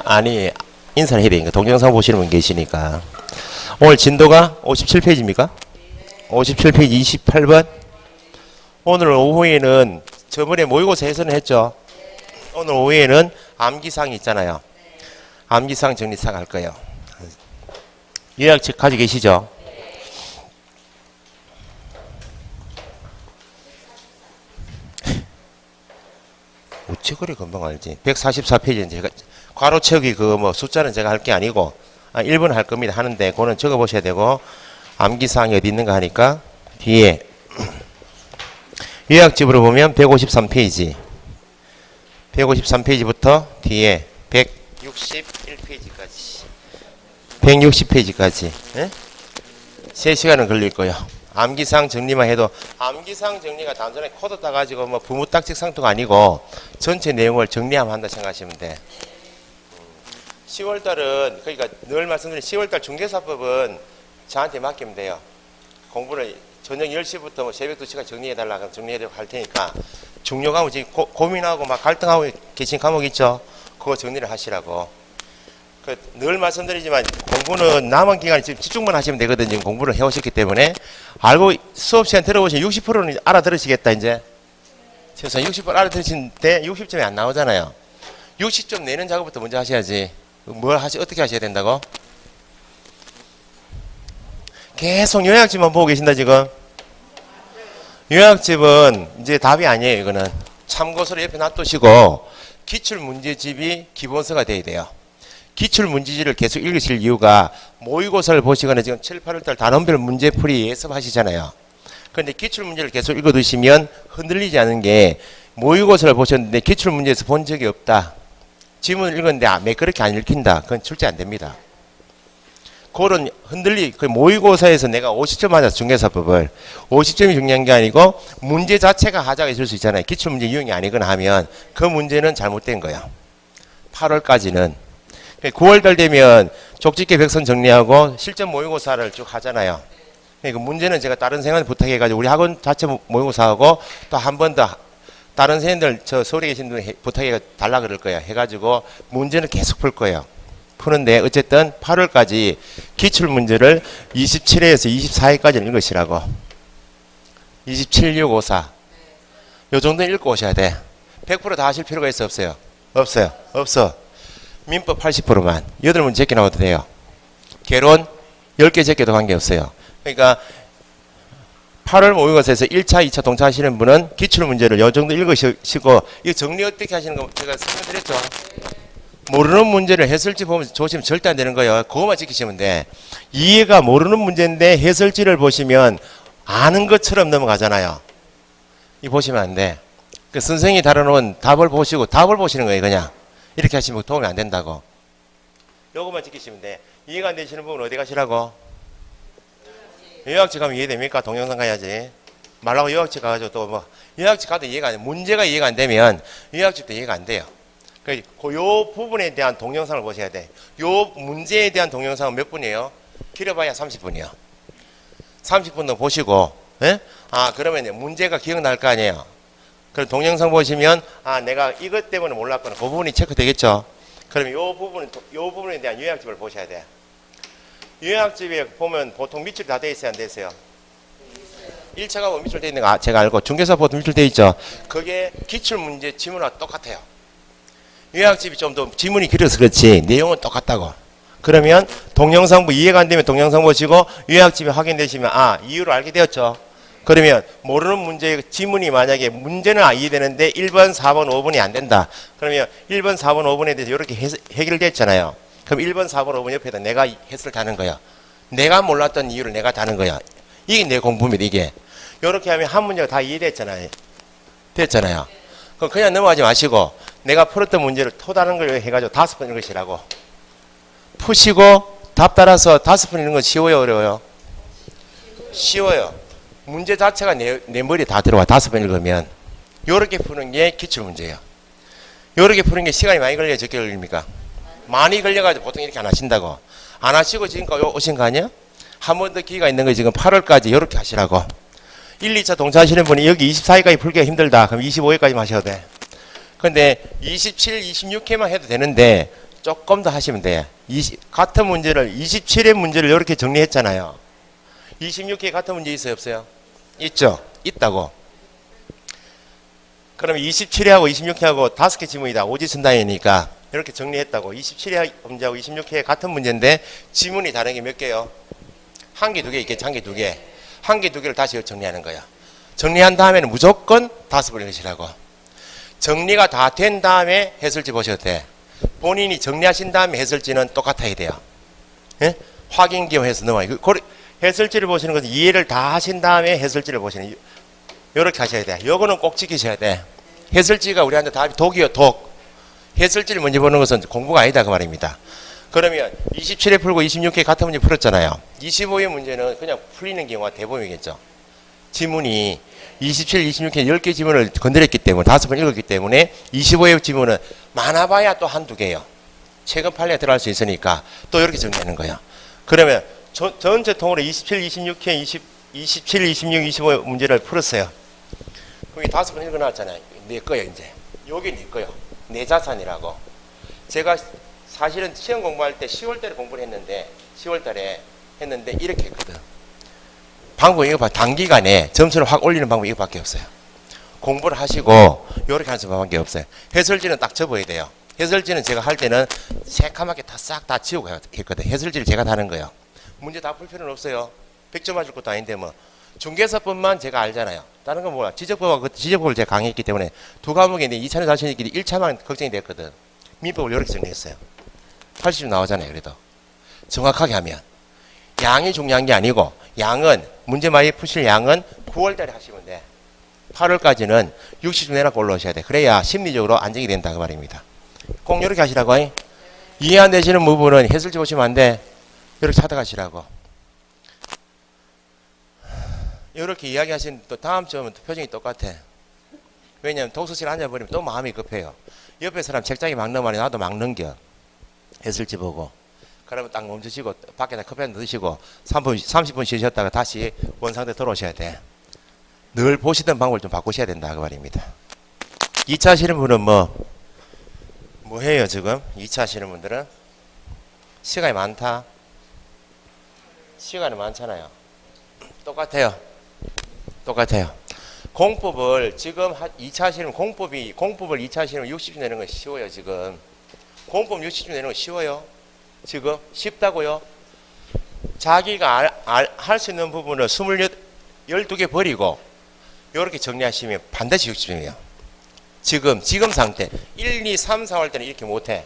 아니, 인사를 해야 되니까. 동영상 보시는 분 계시니까. 오늘 진도가 57페이지입니까? 57페이지 28번. 오늘 오후에는 저번에 모의고사 해설을 했죠. 오늘 오후에는 암기사항이 있잖아요. 암기사항 정리사항 할 거예요. 요약책 가지고 계시죠? 어째 그리 금방 알지? 144페이지는 제가 괄호 채우기 그 뭐 숫자는 제가 할 게 아니고 1번 할 겁니다. 하는데 그거는 적어 보셔야 되고 암기사항이 어디 있는가 하니까 뒤에 요약집으로 보면 153페이지 153페이지부터 뒤에 161페이지까지 160페이지까지 3시간은 걸릴 거예요. 암기사항 정리만 해도 암기사항 정리가 단순히 코드 따가지고 뭐 부무딱지 상토가 아니고 전체 내용을 정리하면 한다 생각하시면 돼. 10월달은 그러니까 늘 말씀드린 10월달 중개사법은 저한테 맡기면 돼요. 공부를 저녁 10시부터 뭐 새벽 2시까지 정리해달라 그럼 정리해드리고 할 테니까 중요 과목 지금 고민하고 막 갈등하고 계신 과목 있죠? 그거 정리를 하시라고. 늘 말씀드리지만 공부는 남은 기간에 지금 집중만 하시면 되거든요. 지금 공부를 해오셨기 때문에 알고 수업 시간 들어보시면 60%는 알아들으시겠다 이제. 최소한 60% 알아들으시는데 60점이 안 나오잖아요. 60점 내는 작업부터 먼저 하셔야지. 어떻게 하셔야 된다고? 계속 요약집만 보고 계신다 지금. 요약집은 이제 답이 아니에요. 이거는 참고서를 옆에 놔두시고 기출문제집이 기본서가 돼야 돼요. 기출문제집을 계속 읽으실 이유가 모의고사를 보시거나 지금 7, 8월달 단원별 문제풀이 예습하시잖아요. 그런데 기출문제를 계속 읽어두시면 흔들리지 않은 게 모의고사를 보셨는데 기출문제에서 본 적이 없다. 지문을 읽었는데 그렇게 안 읽힌다. 그건 출제 안 됩니다. 그런 그 모의고사에서 내가 50점 맞았어. 중개사법을 50점이 중요한 게 아니고 문제 자체가 하자가 있을 수 있잖아요. 기출문제 유형이 아니거나 하면 그 문제는 잘못된 거야. 8월까지는 9월달 되면 족집게 백선 정리하고 실전 모의고사를 쭉 하잖아요. 그 문제는 제가 다른 생활 부탁해가지고 우리 학원 자체 모의고사하고 또 한 번 더 다른 선생님들 저 서울에 계신 분 부탁해 달라 그럴 거예요. 해가지고 문제는 계속 풀 거예요. 푸는데 어쨌든 8월까지 기출 문제를 27회에서 24회까지 읽으시라고. 27, 6, 5, 4. 요 정도 읽고 오셔야 돼. 100% 다 하실 필요가 있어 없어요? 없어요. 없어. 민법 80%만. 8문제 제껴 나와도 돼요. 개론 10개 제껴도 관계없어요. 그러니까 8월 모의고사에서 1차, 2차 동차하시는 분은 기출문제를 요 정도 읽으시고 이거 정리 어떻게 하시는 거 제가 설명드렸죠. 모르는 문제를 해설지 보면서 조시면 절대 안 되는 거예요. 그거만 지키시면 돼. 이해가 모르는 문제인데 해설지를 보시면 아는 것처럼 넘어가잖아요. 이 보시면 안 돼. 그 선생님이 다뤄놓은 답을 보시고 답을 보시는 거예요. 그냥 이렇게 하시면 도움이 안 된다고. 요것만 지키시면 돼. 이해가 안 되시는 부분 어디 가시라고? 요약집 가면 이해됩니까? 동영상 가야지. 말라고 요약집 가가지고 또 뭐 요약집 가도 이해가 안 돼. 문제가 이해가 안 되면 요약집도 이해가 안 돼요. 요 부분에 대한 동영상을 보셔야 돼. 요 문제에 대한 동영상은 몇 분이에요? 길어봐야 30분이요. 30분도 보시고, 예? 그러면 문제가 기억날 거 아니에요. 그럼 동영상 보시면, 내가 이것 때문에 몰랐거나, 그 부분이 체크되겠죠? 그러면 요 부분에 대한 요약집을 보셔야 돼. 요약집에 보면 보통 밑줄 다 돼 있어요, 안 돼 있어요? 1차가 뭐 밑줄 돼 있는 거 제가 알고, 중개사 보통 밑줄 돼 있죠? 그게 기출문제 지문과 똑같아요. 요약집이 좀 더 지문이 길어서 그렇지 내용은 똑같다고. 그러면 동영상 이해가 안 되면 동영상 보시고 요약집이 확인되시면 이유를 알게 되었죠. 그러면 모르는 문제 지문이 만약에 문제는 이해되는데 1번, 4번, 5번이 안 된다. 그러면 1번, 4번, 5번에 대해서 이렇게 해결됐잖아요. 그럼 1번, 4번, 5번 옆에다 내가 해설을 다는 거야. 내가 몰랐던 이유를 내가 다는 거야. 이게 내 공부입니다. 이게. 이렇게 하면 한 문제가 다 이해됐잖아요. 됐잖아요. 그럼 그냥 넘어가지 마시고 내가 풀었던 문제를 또 다른 걸 해가지고 5번 읽으시라고. 푸시고 답 따라서 5번 읽는 건 쉬워요, 어려워요? 쉬워요. 문제 자체가 내 머리에 다 들어와. 5번 읽으면. 요렇게 푸는 게 기출문제예요. 요렇게 푸는 게 시간이 많이 걸려요, 적게 걸립니까? 많이 걸려가지고 보통 이렇게 안 하신다고. 안 하시고 지금까지 오신 거 아니야? 한 번 더 기회가 있는 거 지금 8월까지 요렇게 하시라고. 1, 2차 동차하시는 분이 여기 24일까지 풀기가 힘들다. 그럼 25일까지 하셔도 돼. 근데 27, 26회만 해도 되는데 조금 더 하시면 돼. 같은 문제를 27회 문제를 이렇게 정리했잖아요. 26회 같은 문제 있어요, 없어요? 있죠. 있다고. 그러면 27회하고 26회하고 5개 지문이다. 오지선다이니까 이렇게 정리했다고. 27회 문제하고 26회 같은 문제인데 지문이 다른 게 몇 개요? 한 개, 두 개 있겠지. 한 개, 두 개. 한 개, 두 개를 다시 정리하는 거야. 정리한 다음에는 무조건 5번 읽으시라고. 정리가 다 된 다음에 해설지 보셔도 돼. 본인이 정리하신 다음에 해설지는 똑같아야 돼요. 예? 확인 기호해서 넘어요. 해설지를 보시는 것은 이해를 다 하신 다음에 해설지를 보시는, 이렇게 하셔야 돼. 요거는 꼭 지키셔야 돼. 해설지가 우리한테 답이 독이요, 독. 해설지를 먼저 보는 것은 공부가 아니다, 그 말입니다. 그러면 27회 풀고 26회 같은 문제 풀었잖아요. 25회 문제는 그냥 풀리는 경우가 대부분이겠죠. 지문이 27, 26회 10개 지문을 건드렸기 때문에 5번 읽었기 때문에 25회 지문은 많아봐야 또 한두 개요. 최근 판례에 들어갈 수 있으니까 또 이렇게 정리하는 거예요. 그러면 전체 통으로 27, 26회 27, 26, 25 문제를 풀었어요. 그럼 5번 읽어놨잖아요. 내 거예요, 이제. 요게 내 거예요. 내 자산이라고. 제가 사실은 시험 공부할 때 10월달에 공부를 했는데 10월달에 했는데 이렇게 했거든. 방법이 이거 봐. 단기간에 점수를 확 올리는 방법이 이거밖에 없어요. 공부를 하시고 이렇게 하는 방법밖에 없어요. 해설지는 딱 접어야 돼요. 해설지는 제가 할 때는 새카맣게 다 싹 다 지우고 했거든. 해설지를 제가 다는 거예요. 문제 다 풀 필요는 없어요. 100점 맞을 것도 아닌데 뭐. 중개사법만 제가 알잖아요. 다른 건 뭐야. 지적법을 제가 강의했기 때문에 두 과목인데 2차는 자신있기 1차만 걱정이 됐거든. 민법을 이렇게 정리했어요. 80점 나오잖아요. 그래도 정확하게 하면 양이 중요한 게 아니고 양은 문제 많이 푸실 양은 9월달에 하시면 돼. 8월까지는 60점 내놓고 올라오셔야 돼. 그래야 심리적으로 안정이 된다 그 말입니다. 꼭 이렇게 하시라고. 이해 안 되시는 부분은 해설지 보시면 안 돼. 이렇게 찾아가시라고. 이렇게 이야기하시는 또 다음 점은 또 표정이 똑같아. 왜냐면 독서실 앉아버리면 또 마음이 급해요. 옆에 사람 책장에 막 넘어가니 나도 막 넘겨. 해설지 보고. 그러면 딱 멈추시고 밖에다 커피 한 잔 드시고 30분 쉬셨다가 다시 원상태 돌아오셔야 돼. 늘 보시던 방법을 좀 바꾸셔야 된다 그 말입니다. 2차 하시는 분은 뭐 해요 지금? 2차 하시는 분들은? 시간이 많다. 시간이 많잖아요. 똑같아요. 공법을 지금 2차 하시는 공법을 2차 하시면 60점 내는 건 쉬워요 지금. 공법 60점 내는 건 쉬워요. 지금 쉽다고요. 자기가 할 수 있는 부분을 12개 버리고 이렇게 정리하시면 반드시 60점이에요. 지금 상태 1, 2, 3, 4월 때는 이렇게 못해.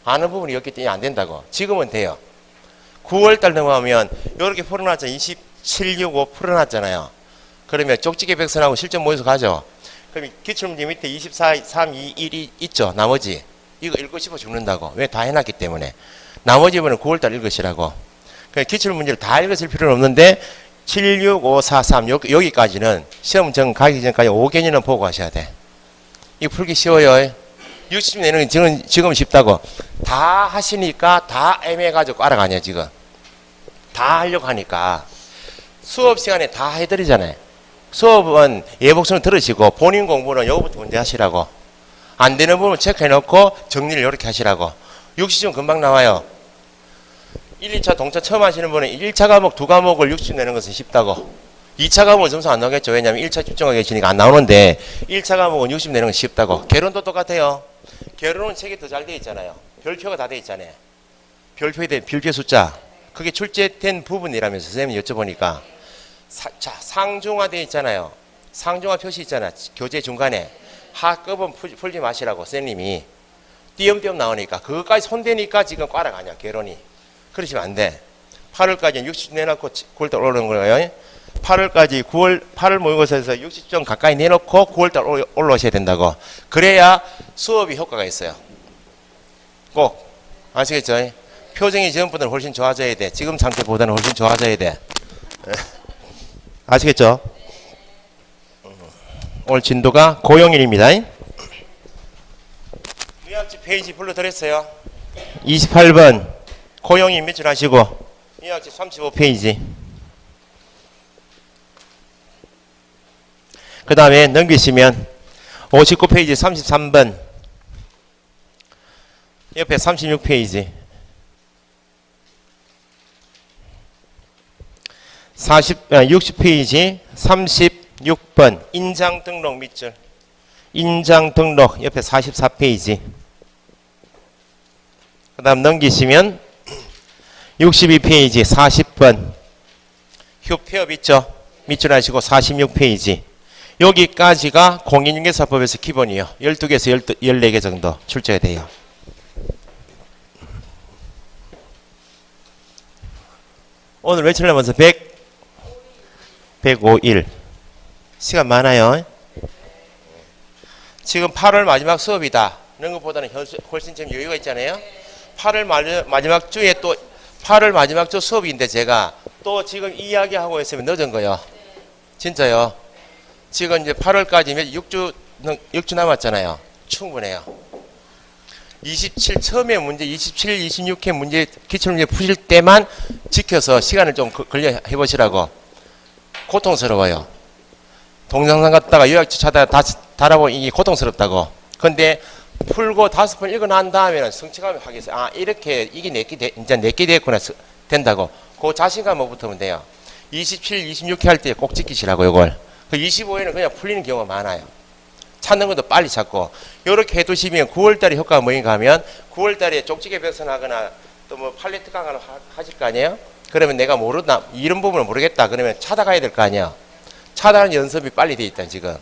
아는 부분이 없기 때문에 안 된다고. 지금은 돼요. 9월달 넘어가면 이렇게 풀어놨잖아요. 27, 6, 5 풀어놨잖아요. 그러면 쪽지게 백선하고 실전 모여서 가죠. 그럼 기출문제 밑에 24, 3, 2, 1이 있죠. 나머지 이거 읽고 싶어 죽는다고. 왜? 다 해놨기 때문에. 나머지 부분은 9월달 읽으시라고. 그러니까 기출문제를 다 읽으실 필요는 없는데 7, 6, 5, 4, 3 여기까지는 시험 가기 전까지 5개년은 보고 하셔야 돼. 이거 풀기 쉬워요. 60 내는 건 지금 쉽다고. 다 하시니까 다 애매해가지고 알아가냐 지금. 다 하려고 하니까. 수업 시간에 다 해드리잖아요. 수업은 예복수는 들으시고 본인 공부는 요거부터 먼저 하시라고. 안 되는 부분 체크해놓고 정리를 이렇게 하시라고. 60점 금방 나와요. 1, 2차 동차 처음 하시는 분은 1차 과목 2과목을 60점 내는 것은 쉽다고. 2차 과목은 점수 안 나오겠죠. 왜냐하면 1차 집중하고 계시니까 안 나오는데 1차 과목은 60 내는 건 쉽다고. 결론도 똑같아요. 결론은 책이 더 잘 돼 있잖아요. 별표가 다 돼 있잖아요. 별표 숫자. 그게 출제된 부분이라면서 선생님이 여쭤보니까 자, 상중하 돼 있잖아요. 상중하 표시 있잖아. 교재 중간에. 하급은 풀지 마시라고 선생님이. 띄엄띄엄 나오니까 그것까지 손대니까 지금 꽈락 아니야 결론이. 그러시면 안 돼. 8월까지 60점 내놓고 9월달 올라오는 거예요. 8월까지 8월 모의고사에서 60점 가까이 내놓고 9월달 올라오셔야 된다고. 그래야 수업이 효과가 있어요. 꼭 아시겠죠? 표정이 전보다는 훨씬 좋아져야 돼. 지금 상태보다는 훨씬 좋아져야 돼. 아시겠죠? 오늘 진도가 고용일입니다. 유학지 페이지 불러드렸어요. 28번 고용일 며칠 하시고 유학지 35페이지. 그 다음에 넘기시면 59페이지 33번 옆에 36페이지. 60페이지 36번 인장 등록 밑줄. 인장 등록 옆에 44페이지. 그 다음 넘기시면 62페이지 40번 휴폐업 있죠? 밑줄 하시고 46페이지. 여기까지가 공인중개사법에서 기본이요. 12개에서 14개 정도 출제가 돼요. 오늘 며칠 남아서 105일. 시간 많아요. 지금 8월 마지막 수업이다. 이런 것보다는 훨씬 좀 여유가 있잖아요. 8월 마지막 주에 또 8월 마지막 주 수업인데 제가 또 지금 이야기하고 있으면 늦은 거요. 진짜요. 지금 이제 8월까지 6주 남았잖아요. 충분해요. 27 처음에 문제 27, 26회 문제 기출문제 푸실 때만 지켜서 시간을 좀 걸려 해보시라고. 고통스러워요. 동영상 갔다가 요약지 찾다가 달아보면 이게 고통스럽다고. 근데 풀고 5번 읽어 난 다음에는 성취감이 하겠어요. 아, 이렇게 이게 이제 내게 됐구나 된다고. 그 자신감을 붙으면 돼요. 27, 26회 할 때 꼭 지키시라고 요걸. 그 25회는 그냥 풀리는 경우가 많아요. 찾는 것도 빨리 찾고. 요렇게 해두시면 9월달에 효과가 뭐인가 하면 9월달에 쪽지게 배선하거나 또 뭐 팔레트 강화를 하실 거 아니에요? 그러면 내가 모르나 이런 부분을 모르겠다. 그러면 찾아가야 될 거 아니야. 찾아가는 연습이 빨리 돼 있다 지금.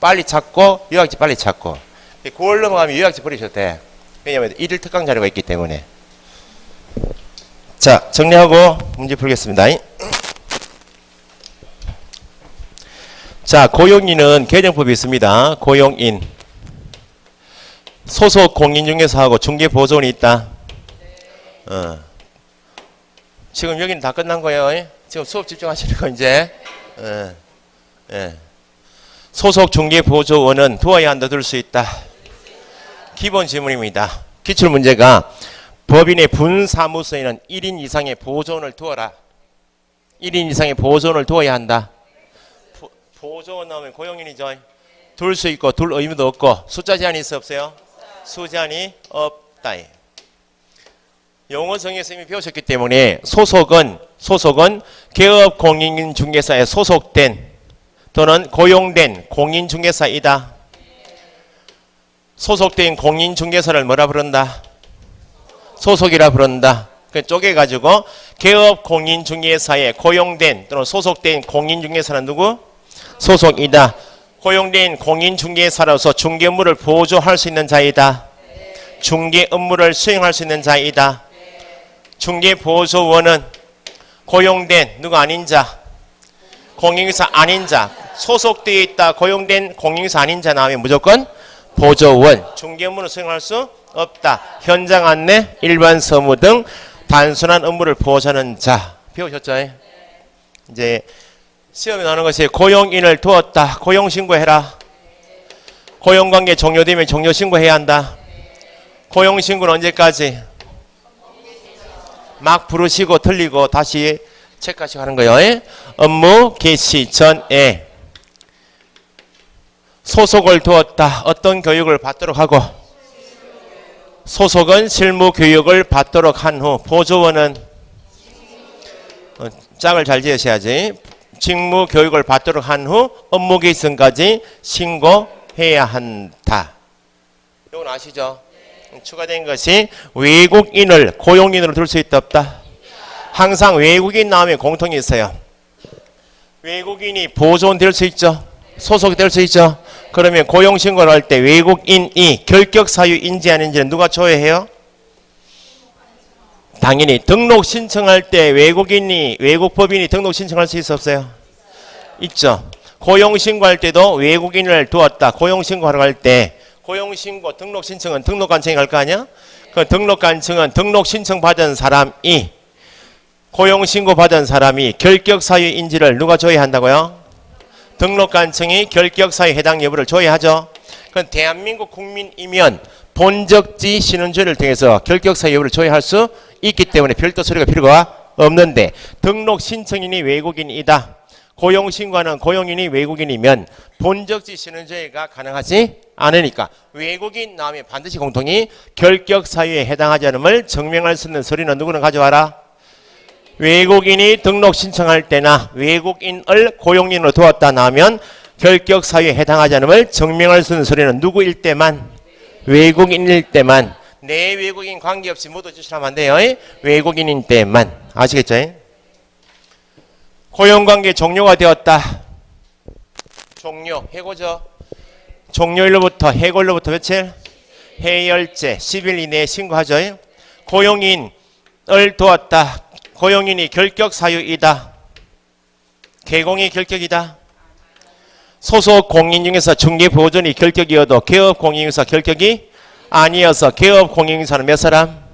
빨리 찾고 요약지 빨리 찾고. 9월 넘어가면 요약지 버리셔도 돼. 왜냐면 1일 특강 자료가 있기 때문에. 자, 정리하고 문제 풀겠습니다. 자, 고용인은 개정법이 있습니다. 고용인. 소속 공인중개사하고 중개보조원이 있다. 지금 여기는 다 끝난 거예요. 지금 수업 집중하시는 거 이제. 소속 중개보조원은 두어야 한다, 둘 수 있다. 기본 질문입니다. 기출문제가 법인의 분사무소에는 1인 이상의 보조원을 두어라. 1인 이상의 보조원을 두어야 한다. 보조원 나오면 고용인이죠. 둘 수 있고 둘 의무도 없고 숫자 제한이 있어 없어요? 숫자한이 없다. 용어 정의에서 이미 배우셨기 때문에 소속은 개업 공인중개사에 소속된 또는 고용된 공인중개사이다. 소속된 공인중개사를 뭐라 부른다? 소속이라 부른다. 쪼개가지고 개업 공인중개사에 고용된 또는 소속된 공인중개사는 누구? 소속이다. 고용된 공인중개사로서 중개 업무를 보조할 수 있는 자이다. 중개 업무를 수행할 수 있는 자이다. 중개보조원은 고용된 누구 아닌 자? 공인중개사 아닌 자. 소속되어 있다. 고용된 공인중개사 아닌 자 나오면 무조건 보조원. 중개 업무를 수행할 수 없다. 현장 안내, 일반 서무 등 단순한 업무를 보조하는 자. 배우셨죠? 이제 시험에 나오는 것이 고용인을 두었다. 고용신고해라. 고용관계 종료되면 종료신고해야 한다. 고용신고는 언제까지? 막 부르시고 틀리고 다시 체크하시고 하는 거예요. 업무 개시 전에 소속을 두었다. 어떤 교육을 받도록 하고 소속은 실무 교육을 받도록 한 후 보조원은 짝을 잘 지으셔야지. 직무 교육을 받도록 한 후 업무 개시전까지 신고해야 한다. 이건 아시죠? 추가된 것이 외국인을 고용인으로 둘 수 있다 없다. 항상 외국인 나오면 공통이 있어요. 외국인이 보조원 될 수 있죠. 소속이 될 수 있죠. 그러면 고용신고를 할 때 외국인이 결격 사유 인지하는지는 누가 조회해요? 당연히 등록 신청할 때 외국법인이 등록 신청할 수 있어 없어요? 있죠. 고용신고할 때도 외국인을 두었다. 고용신고하러 갈 때 고용신고 등록 신청은 등록관청이 갈 거 아니야? 그 등록관청은 등록 신청 받은 사람이 고용신고 받은 사람이 결격사유 인지를 누가 조회한다고요? 등록관청이 결격사유 해당 여부를 조회하죠. 그건 대한민국 국민이면 본적지 신원조회를 통해서 결격사유 여부를 조회할 수 있기 때문에 별도 서류가 필요가 없는데 등록 신청인이 외국인이다. 고용신고하는 고용인이 외국인이면 본적지 신원조회가 가능하지 않으니까 외국인 나오면 반드시 공통이 결격 사유에 해당하지 않음을 증명할 수 있는 서류는 누구는 가져와라? 외국인이 등록 신청할 때나 외국인을 고용인으로 두었다 나오면 결격 사유에 해당하지 않음을 증명할 수 있는 서류는 누구일 때만? 외국인일 때만. 내 외국인 관계없이 모두 주시면 안 돼요. 외국인일 때만. 아시겠죠? 고용관계 종료가 되었다. 종료, 해고죠. 종료일로부터 해고일로부터 며칠? 해열제 10일 이내에 신고하죠. 고용인을 두었다. 고용인이 결격 사유이다. 개공이 결격이다. 소속 공인 중에서 중개보존이 결격이어도 개업 공인 중에서 결격이 아니어서 개업 공인 중에서는 몇 사람?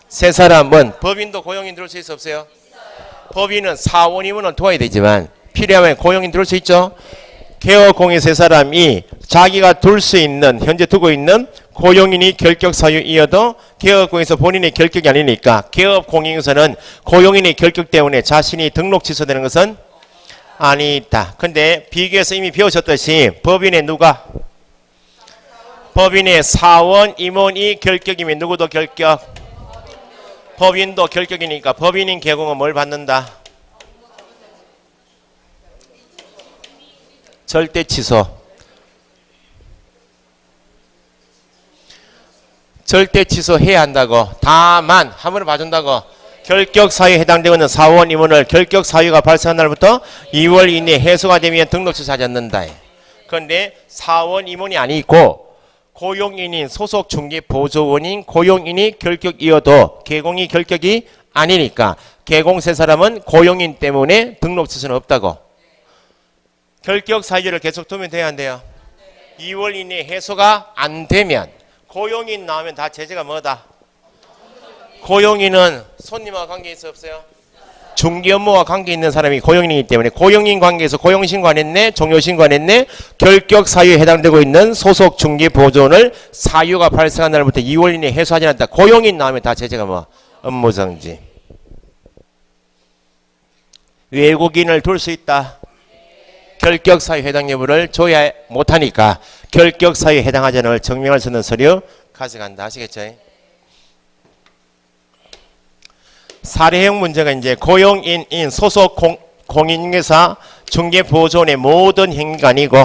세 사람은 법인도 고용인 들어올 수 있어 없어요? 법인은 사원이면 도와야 되지만 필요하면 고용인 들어올 수 있죠. 개업 공인 세 사람이 자기가 둘 수 있는 현재 두고 있는 고용인이 결격 사유이어도 개업 공인에서 본인이 결격이 아니니까 개업 공인에서는 고용인이 결격 때문에 자신이 등록 취소되는 것은 아니다. 근데 비교해서 이미 배우셨듯이 법인의 누가? 법인의 사원, 임원이 결격이면 누구도 결격? 법인도 결격이니까 법인인 개공은 뭘 받는다? 절대 취소. 절대 취소해야 한다고. 다만 한 번에 봐준다고. 결격 사유에 해당되고 있는 사원 임원을 결격 사유가 발생한 날부터 2월 이내에 해소가 되면 등록 취소하지 않는다. 그런데 사원 임원이 아니고 고용인인 소속 중개 보조원인 고용인이 결격이어도 개공이 결격이 아니니까 개공 세 사람은 고용인 때문에 등록 취소는 없다고. 결격 사유를 계속 두면 돼야 안 돼요? 2월 이내에 해소가 안 되면 고용인 나오면 다 제재가 뭐다? 고용인은 손님과 관계 있어 없어요? 중개 업무와 관계 있는 사람이 고용인이기 때문에 고용인 관계에서 고용신고 안 했네, 종료신고 안 했네, 결격 사유에 해당되고 있는 소속 중개 보존을 사유가 발생한 날부터 2월 이내에 해소하지 않았다. 고용인 나오면 다 제재가 뭐? 업무정지. 외국인을 둘 수 있다. 결격 사유 해당 여부를 줘야 못하니까 결격 사유에 해당하지 않음을 증명할 수 있는 서류 가져간다. 아시겠죠? 사례형 문제가 이제 고용인인 소속 공인중개사 중개보존의 모든 행위가 아니고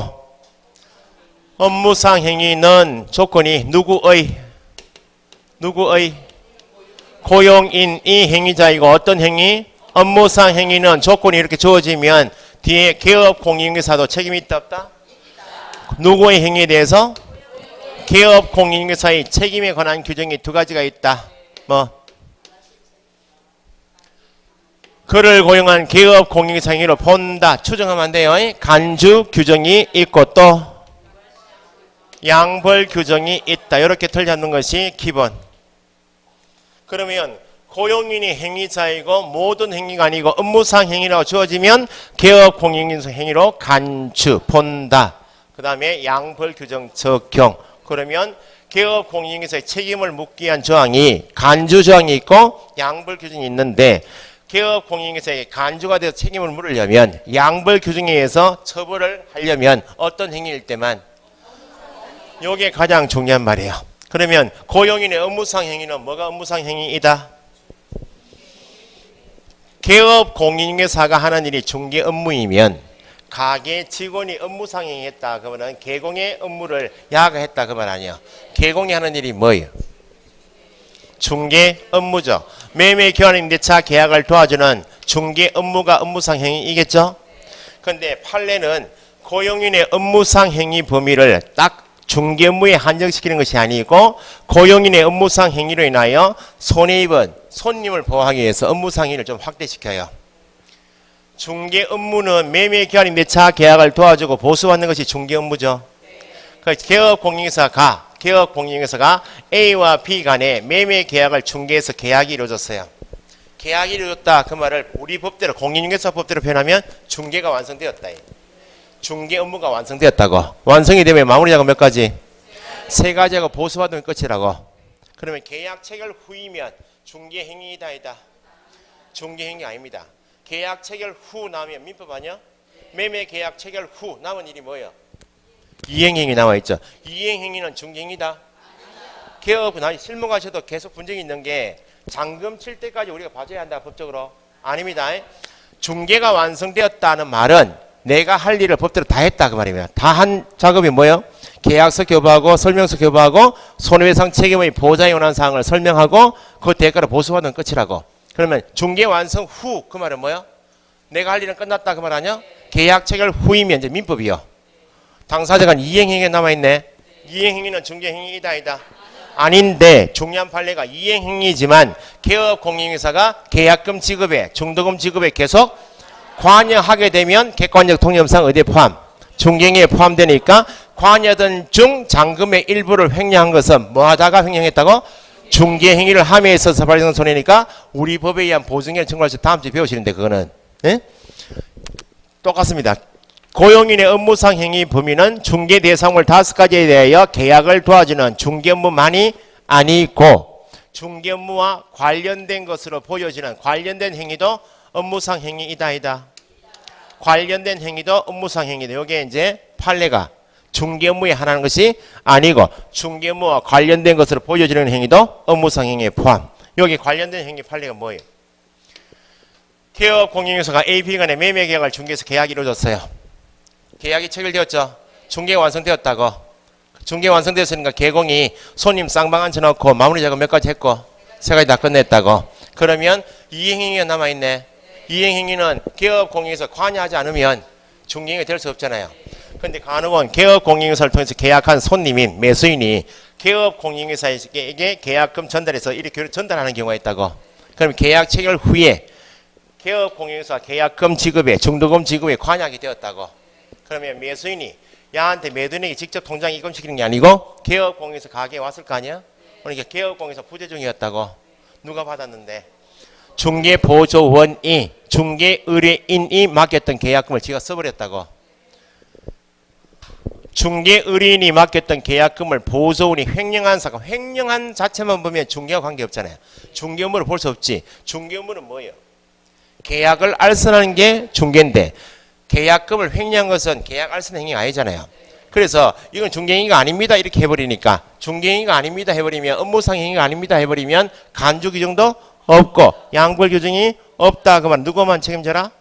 업무상 행위는 조건이 누구의 고용인이 행위자이고 어떤 행위? 업무상 행위는 조건이 이렇게 주어지면 뒤에 개업 공인중개사도 책임이 있다 없다? 누구의 행위에 대해서? 개업 공인중개사의 책임에 관한 규정이 두 가지가 있다. 뭐? 그를 고용한 개업 공인중개사 행위로 본다. 추정하면 안 돼요. 간주 규정이 있고 또 양벌 규정이 있다. 이렇게 틀 잡는 것이 기본. 그러면 고용인이 행위자이고 모든 행위가 아니고 업무상 행위라고 주어지면 개업 공인중개사 행위로 간주 본다. 그 다음에 양벌 규정 적용. 그러면 개업 공인중개사의 책임을 묻기 위한 조항이 간주 조항이 있고 양벌 규정이 있는데 개업 공인중개사에게 간주가 돼서 책임을 물으려면 양벌 규정에 의해서 처벌을 하려면 어떤 행위일 때만? 이게 가장 중요한 말이에요. 그러면 고용인의 업무상 행위는 뭐가 업무상 행위이다? 개업 공인중개사가 하는 일이 중개 업무이면 가게 직원이 업무상 행위했다 그러면 개공의 업무를 야가했다 그 말 아니에요. 개공이 하는 일이 뭐예요? 중개 업무죠. 매매 교환 임대차 계약을 도와주는 중개 업무가 업무상 행위이겠죠. 그런데 판례는 고용인의 업무상 행위 범위를 딱 중개 업무에 한정시키는 것이 아니고 고용인의 업무상 행위로 인하여 손해입은 손님을 보호하기 위해서 업무상 행위를 좀 확대시켜요. 중개 업무는 매매 교환 임대차 계약을 도와주고 보수받는 것이 중개 업무죠. 그래서 개업 공인중개사가 A와 B 간에 매매 계약을 중개해서 계약이 이루어졌어요. 계약이 이루어졌다 그 말을 우리 법대로 공인중개사 법대로 표현하면 중개가 완성되었다. 중개 업무가 완성되었다고. 완성이 되면 마무리 작업 몇 가지? 세 가지하고 보수받으면 끝이라고. 그러면 계약 체결 후이면 중개 행위이다 아니다? 중개 행위 아닙니다. 계약 체결 후 나오면 민법 아니야? 매매 계약 체결 후 남은 일이 뭐예요? 이행행위 나와 있죠. 이행행위는 중개행위다. 개업 나 실무 가셔도 계속 분쟁이 있는 게 잔금 칠 때까지 우리가 봐줘야 한다 법적으로. 아닙니다. 중개가 완성되었다는 말은 내가 할 일을 법대로 다 했다 그 말이에요. 다 한 작업이 뭐예요? 계약서 교부하고 설명서 교부하고 손해배상 책임의 보장에 관한 사항을 설명하고 그 대가를 보수받는 끝이라고. 그러면 중개 완성 후 그 말은 뭐예요? 내가 할 일은 끝났다 그 말 아니야? 계약 체결 후이면 이제 민법이요. 당사자가 이행행위가 남아있네. 이행행위는 중개행위이다 아니다? 아닌데 중요한 판례가 이행행위지만 개업공인회사가 계약금 지급에 중도금 지급에 계속 관여하게 되면 객관적 통념상 어디에 포함? 중개행위에 포함되니까 관여든 중 잔금의 일부를 횡령한 것은 뭐하다가 횡령했다고? 중개행위를 함에 있어서 발생한 손해니까 우리 법에 의한 보증행위를 청구할 수 다음 주에 배우시는데 그거는 예? 똑같습니다. 고용인의 업무상 행위 범위는 중개 대상물 5가지에 대하여 계약을 도와주는 중개 업무만이 아니고 중개 업무와 관련된 것으로 보여지는 관련된 행위도 업무상 행위이다 아니다. 관련된 행위도 업무상 행위다. 이게 이제 판례가 중개 업무에 하나는 것이 아니고 중개 업무와 관련된 것으로 보여지는 행위도 업무상 행위에 포함. 여기 관련된 행위 판례가 뭐예요? 개업 공인회사가 AP 간의 매매 계약을 중개해서 계약이 이루어졌어요. 계약이 체결되었죠. 중개가 완성되었다고. 중개가 완성되었으니까 개공이 손님 쌍방 앉혀놓고 마무리 작업 몇 가지 했고 3가지 다 끝냈다고. 그러면 이행행위가 남아있네. 이행행위는 개업공인에서 관여하지 않으면 중개행위가 될 수 없잖아요. 그런데 간혹은 개업공인회사를 통해서 계약한 손님인 매수인이 개업공인회사에게 계약금 전달해서 이렇게 전달하는 경우가 있다고. 그럼 계약 체결 후에 개업공인회사 계약금 지급에 중도금 지급에 관여하게 되었다고. 그러면 매수인이 야한테 매도인에게 직접 통장 입금시키는 게 아니고 개업공인에서 가게에 왔을 거 아니야? 그러니까 개업공인에서 부재 중이었다고. 누가 받았는데? 중개보조원이 중개의뢰인이 맡겼던 계약금을 지가 써버렸다고. 중개의뢰인이 맡겼던 계약금을 보조원이 횡령한 사건. 횡령한 자체만 보면 중개와 관계없잖아요. 중개 업무를 볼 수 없지. 중개 업무는 뭐예요? 계약을 알선하는 게 중개인데 계약금을 횡령한 것은 계약 알선 행위가 아니잖아요. 그래서 이건 중개행위가 아닙니다 이렇게 해버리니까 중개행위가 아닙니다 해버리면 업무상 행위가 아닙니다 해버리면 간주 규정도 없고 양벌 규정이 없다 그러면 누구만 책임져라?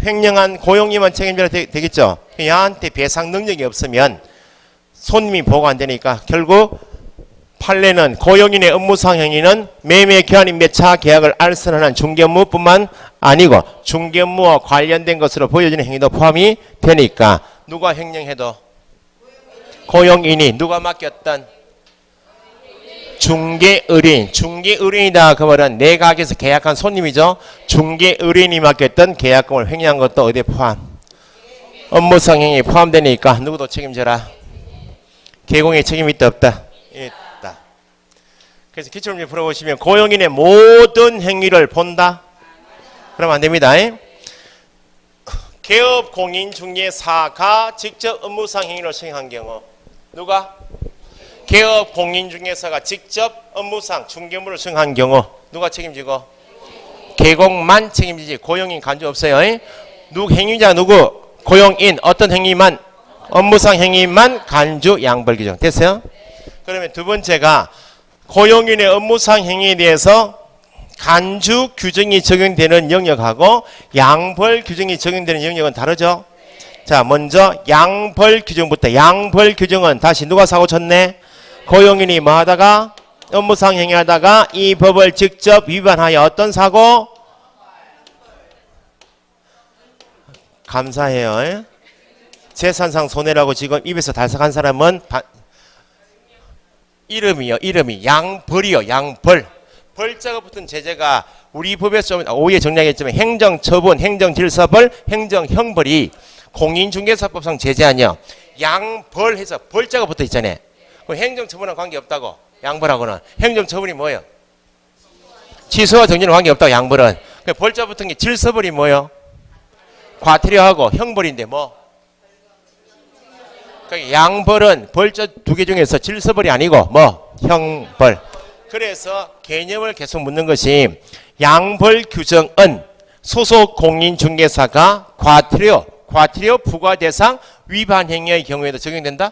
횡령한 고용인만 책임져야 되겠죠. 야한테 배상 능력이 없으면 손님이 보고 안 되니까 결국 판례는 고용인의 업무상 행위는 매매 기한인 몇 차 계약을 알선하는 중개업무뿐만 아니고 중개업무와 관련된 것으로 보여지는 행위도 포함이 되니까 누가 횡령해도 고용인이 누가 맡겼던 중개의뢰인 중개의뢰인이다 그 말은 내 가게에서 계약한 손님이죠. 중개의뢰인이 맡겼던 계약금을 횡령한 것도 어디에 포함? 업무상 행위에 포함되니까 누구도 책임져라. 개공의 책임이 있다 없다? 있다. 그래서 기출문제 풀어보시면 고용인의 모든 행위를 본다? 그러면 안 됩니다. 개업 공인 중개사가 직접 업무상 행위를 수행한 경우 누가? 개업 공인 중개사가 직접 업무상 중개업무를 수행한 경우 누가 책임지고? 개공만 책임지지 고용인 간주 없어요. 누구 행위자 누구? 고용인 어떤 행위만? 업무상 행위만 간주 양벌 규정 됐어요? 그러면 두 번째가 고용인의 업무상 행위에 대해서 간주 규정이 적용되는 영역하고 양벌 규정이 적용되는 영역은 다르죠. 자, 먼저 양벌 규정부터. 양벌 규정은 다시 누가 사고 쳤네? 고용인이 뭐 하다가? 업무상 행위하다가 이 법을 직접 위반하여 어떤 사고? 감사해요. 재산상 손해라고 지금 입에서 달싹한 사람은 이름이 양벌이요. 양벌. 벌자가 붙은 제재가 우리 법에서 좀 오해 정리하겠지만 행정처분, 행정질서벌, 행정형벌이 공인중개사법상 제재 아니야. 양벌해서 벌자가 붙어 있잖아요. 그럼 행정처분과 관계없다고. 양벌하고는. 행정처분이 뭐예요? 취소와 정지는 관계없다고 양벌은. 벌자 붙은 게 질서벌이 뭐예요? 과태료하고 형벌인데 뭐? 그러니까 양벌은 벌자 2개 중에서 질서벌이 아니고 뭐? 형벌. 그래서 개념을 계속 묻는 것이 양벌 규정은 소속 공인중개사가 과태료 부과 대상 위반 행위의 경우에도 적용된다.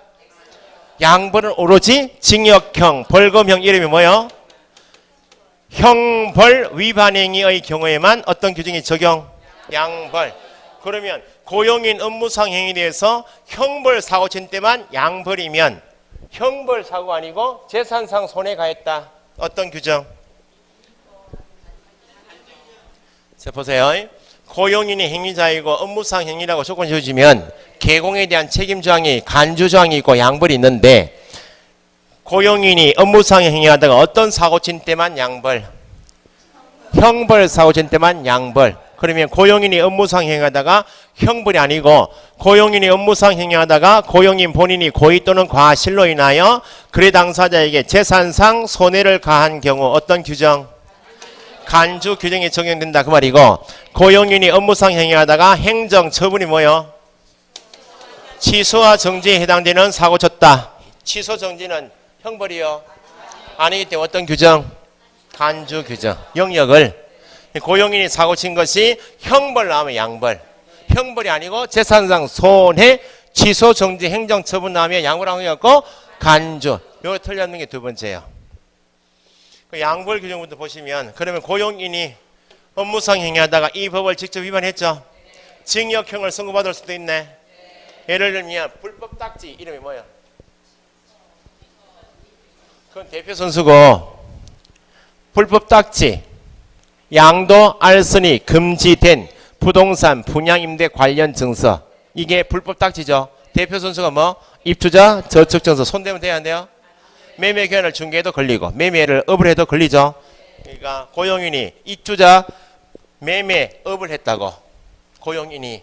양벌은 오로지 징역형, 벌금형 이름이 뭐예요? 형벌 위반 행위의 경우에만 어떤 규정이 적용? 양벌. 그러면 고용인 업무상 행위에 대해서 형벌 사고 친 때만 양벌이면 형벌 사고 아니고 재산상 손해 가했다. 어떤 규정? 자 보세요. 고용인이 행위자이고 업무상 행위라고 조건 지어주면 개공에 대한 책임 조항이 간주 조항이 있고 양벌이 있는데 고용인이 업무상 행위하다가 어떤 사고 친 때만 양벌, 형벌 사고 친 때만 양벌. 그러면 고용인이 업무상 행위하다가 형벌이 아니고 고용인이 업무상 행위하다가 고용인 본인이 고의 또는 과실로 인하여 거래 당사자에게 재산상 손해를 가한 경우 어떤 규정? 간주 규정이 적용된다 그 말이고 고용인이 업무상 행위하다가 행정 처분이 뭐요? 취소와 정지에 해당되는 사고 쳤다. 취소 정지는 형벌이요? 아니기 때문에 어떤 규정? 간주 규정. 영역을 고용인이 사고 친 것이 형벌 나오면 양벌. 형벌이 아니고 재산상 손해, 취소 정지 행정 처분 나오면 양벌하고 였고 간주. 요거 틀렸는 게 두 번째예요. 양벌 규정부터 보시면 그러면 고용인이 업무상 행위하다가 이 법을 직접 위반했죠. 징역형을 선고받을 수도 있네. 예를 들면 불법 딱지 이름이 뭐야? 그건 대표 선수고 불법 딱지 양도 알선이 금지된 부동산 분양 임대 관련 증서 이게 불법 딱지죠. 대표 선수가 뭐 입주자 저축 증서 손대면 돼야 안 돼요? 매매 교환을 중개해도 걸리고 매매를 업을 해도 걸리죠. 그러니까 고용인이 입주자 매매업을 했다고 고용인이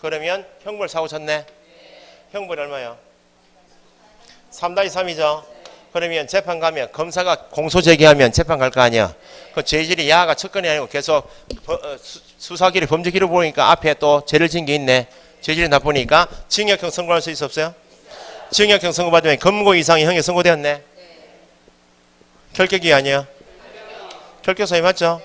그러면 형벌 사고 쳤네. 형벌이 얼마요? 3-3이죠. 그러면 재판 가면 검사가 공소 제기하면 재판 갈 거 아니야. 그 죄질이 야가 척건이 아니고 계속 수사기록 범죄기록 보니까 앞에 또 죄를 진 게 있네. 죄질이 나쁘니까 징역형 선고할 수 있어 없어요? 징역형 선고받으면 검거 이상의 형이 선고되었네. 결격이 아니야. 결격사유 맞죠?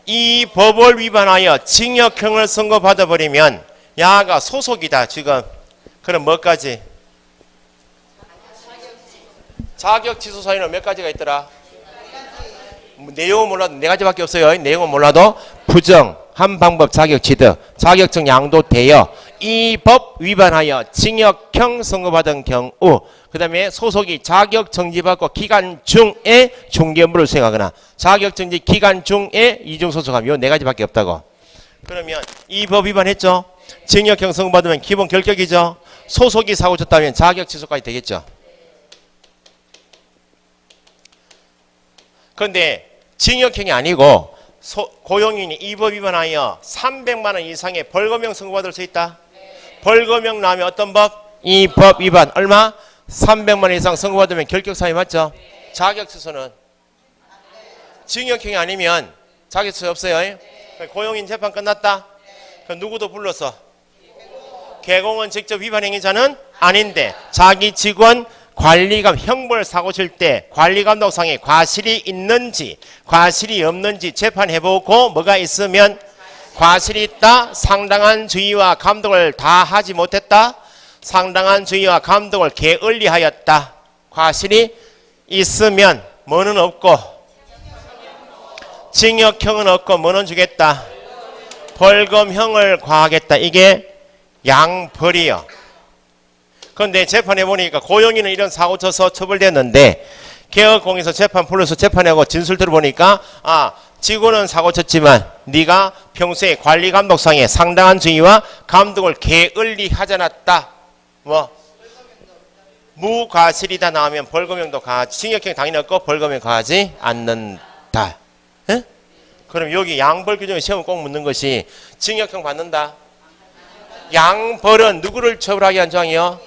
이 법을 위반하여 징역형을 선고받아버리면 야가 소속이다 지금. 그럼 뭐까지? 자격 취소 사유는 몇 가지가 있더라? 내용은 몰라도 네 가지밖에 없어요. 내용은 몰라도 부정, 한방법 자격 취득, 자격증 양도 대여, 이 법 위반하여 징역형 선고받은 경우 그 다음에 소속이 자격 정지받고 기간 중에 중개 업무를 수행하거나 자격 정지 기간 중에 이중 소속하면 요 네 가지밖에 없다고. 그러면 이 법 위반했죠? 징역형 선고받으면 기본 결격이죠? 소속이 사고 쳤다면 자격 취소까지 되겠죠? 그런데 징역형이 아니고 고용인이 이 법 위반하여 300만 원 이상의 벌금형 선고받을 수 있다. 벌금형 나오면 어떤 법? 이 법 위반 얼마? 300만 원 이상 선고받으면 결격사유 맞죠? 자격 취소는 징역형이 아니면 자격 취소 없어요. 고용인 재판 끝났다. 그럼 누구도 불러서 개공은 직접 위반 행위자는 아닌데 자기 직원 관리감 형벌 사고 칠 때 관리감독상에 과실이 있는지 과실이 없는지 재판해보고 뭐가 있으면 과실이 있다. 상당한 주의와 감독을 다 하지 못했다. 상당한 주의와 감독을 게을리하였다. 과실이 있으면 뭐는 없고 징역형은 없고 뭐는 주겠다. 벌금형을 과하겠다. 이게 양벌이요. 그런데 재판해보니까 고용인은 이런 사고 쳐서 처벌됐는데 개업공에서 재판 불러서 재판하고 진술 들어보니까 직원은 사고 쳤지만 네가 평소에 관리감독상에 상당한 주의와 감독을 게을리 하지 않았다. 무과실이다 나오면 벌금형도 가하지. 징역형 당연히 없고 벌금형 가하지 않는다. 에? 그럼 여기 양벌 규정에 시험을 꼭 묻는 것이 징역형 받는다. 양벌은 누구를 처벌하게 한 조항이요?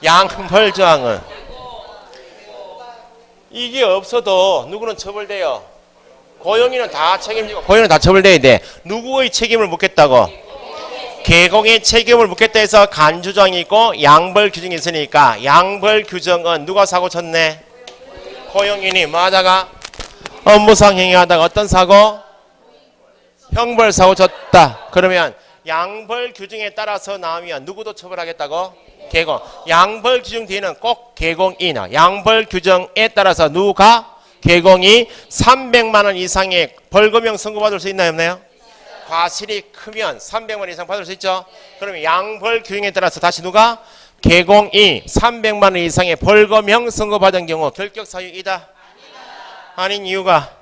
양벌 조항은 이게 없어도 누구는 처벌돼요? 고용인은 다 책임지고 고용인은 다 처벌돼야 돼. 누구의 책임을 묻겠다고? 개공의 책임을 묻겠다 해서 간주조항이 있고 양벌 규정이 있으니까 양벌 규정은 누가 사고 쳤네? 고용인이 뭐 하다가 업무상 행위하다가 어떤 사고? 형벌사고 졌다. 그러면 양벌 규정에 따라서 나오면 누구도 처벌하겠다고? 개공. 양벌 규정 뒤에는 꼭 개공이 나. 양벌 규정에 따라서 누가? 개공이 300만 원 이상의 벌금형 선고받을 수 있나요? 없나요? 과실이 크면 300만 원 이상 받을 수 있죠. 그러면 양벌 규정에 따라서 다시 누가? 개공이 300만 원 이상의 벌금형 선고받은 경우 결격 사유이다. 아닌 이유가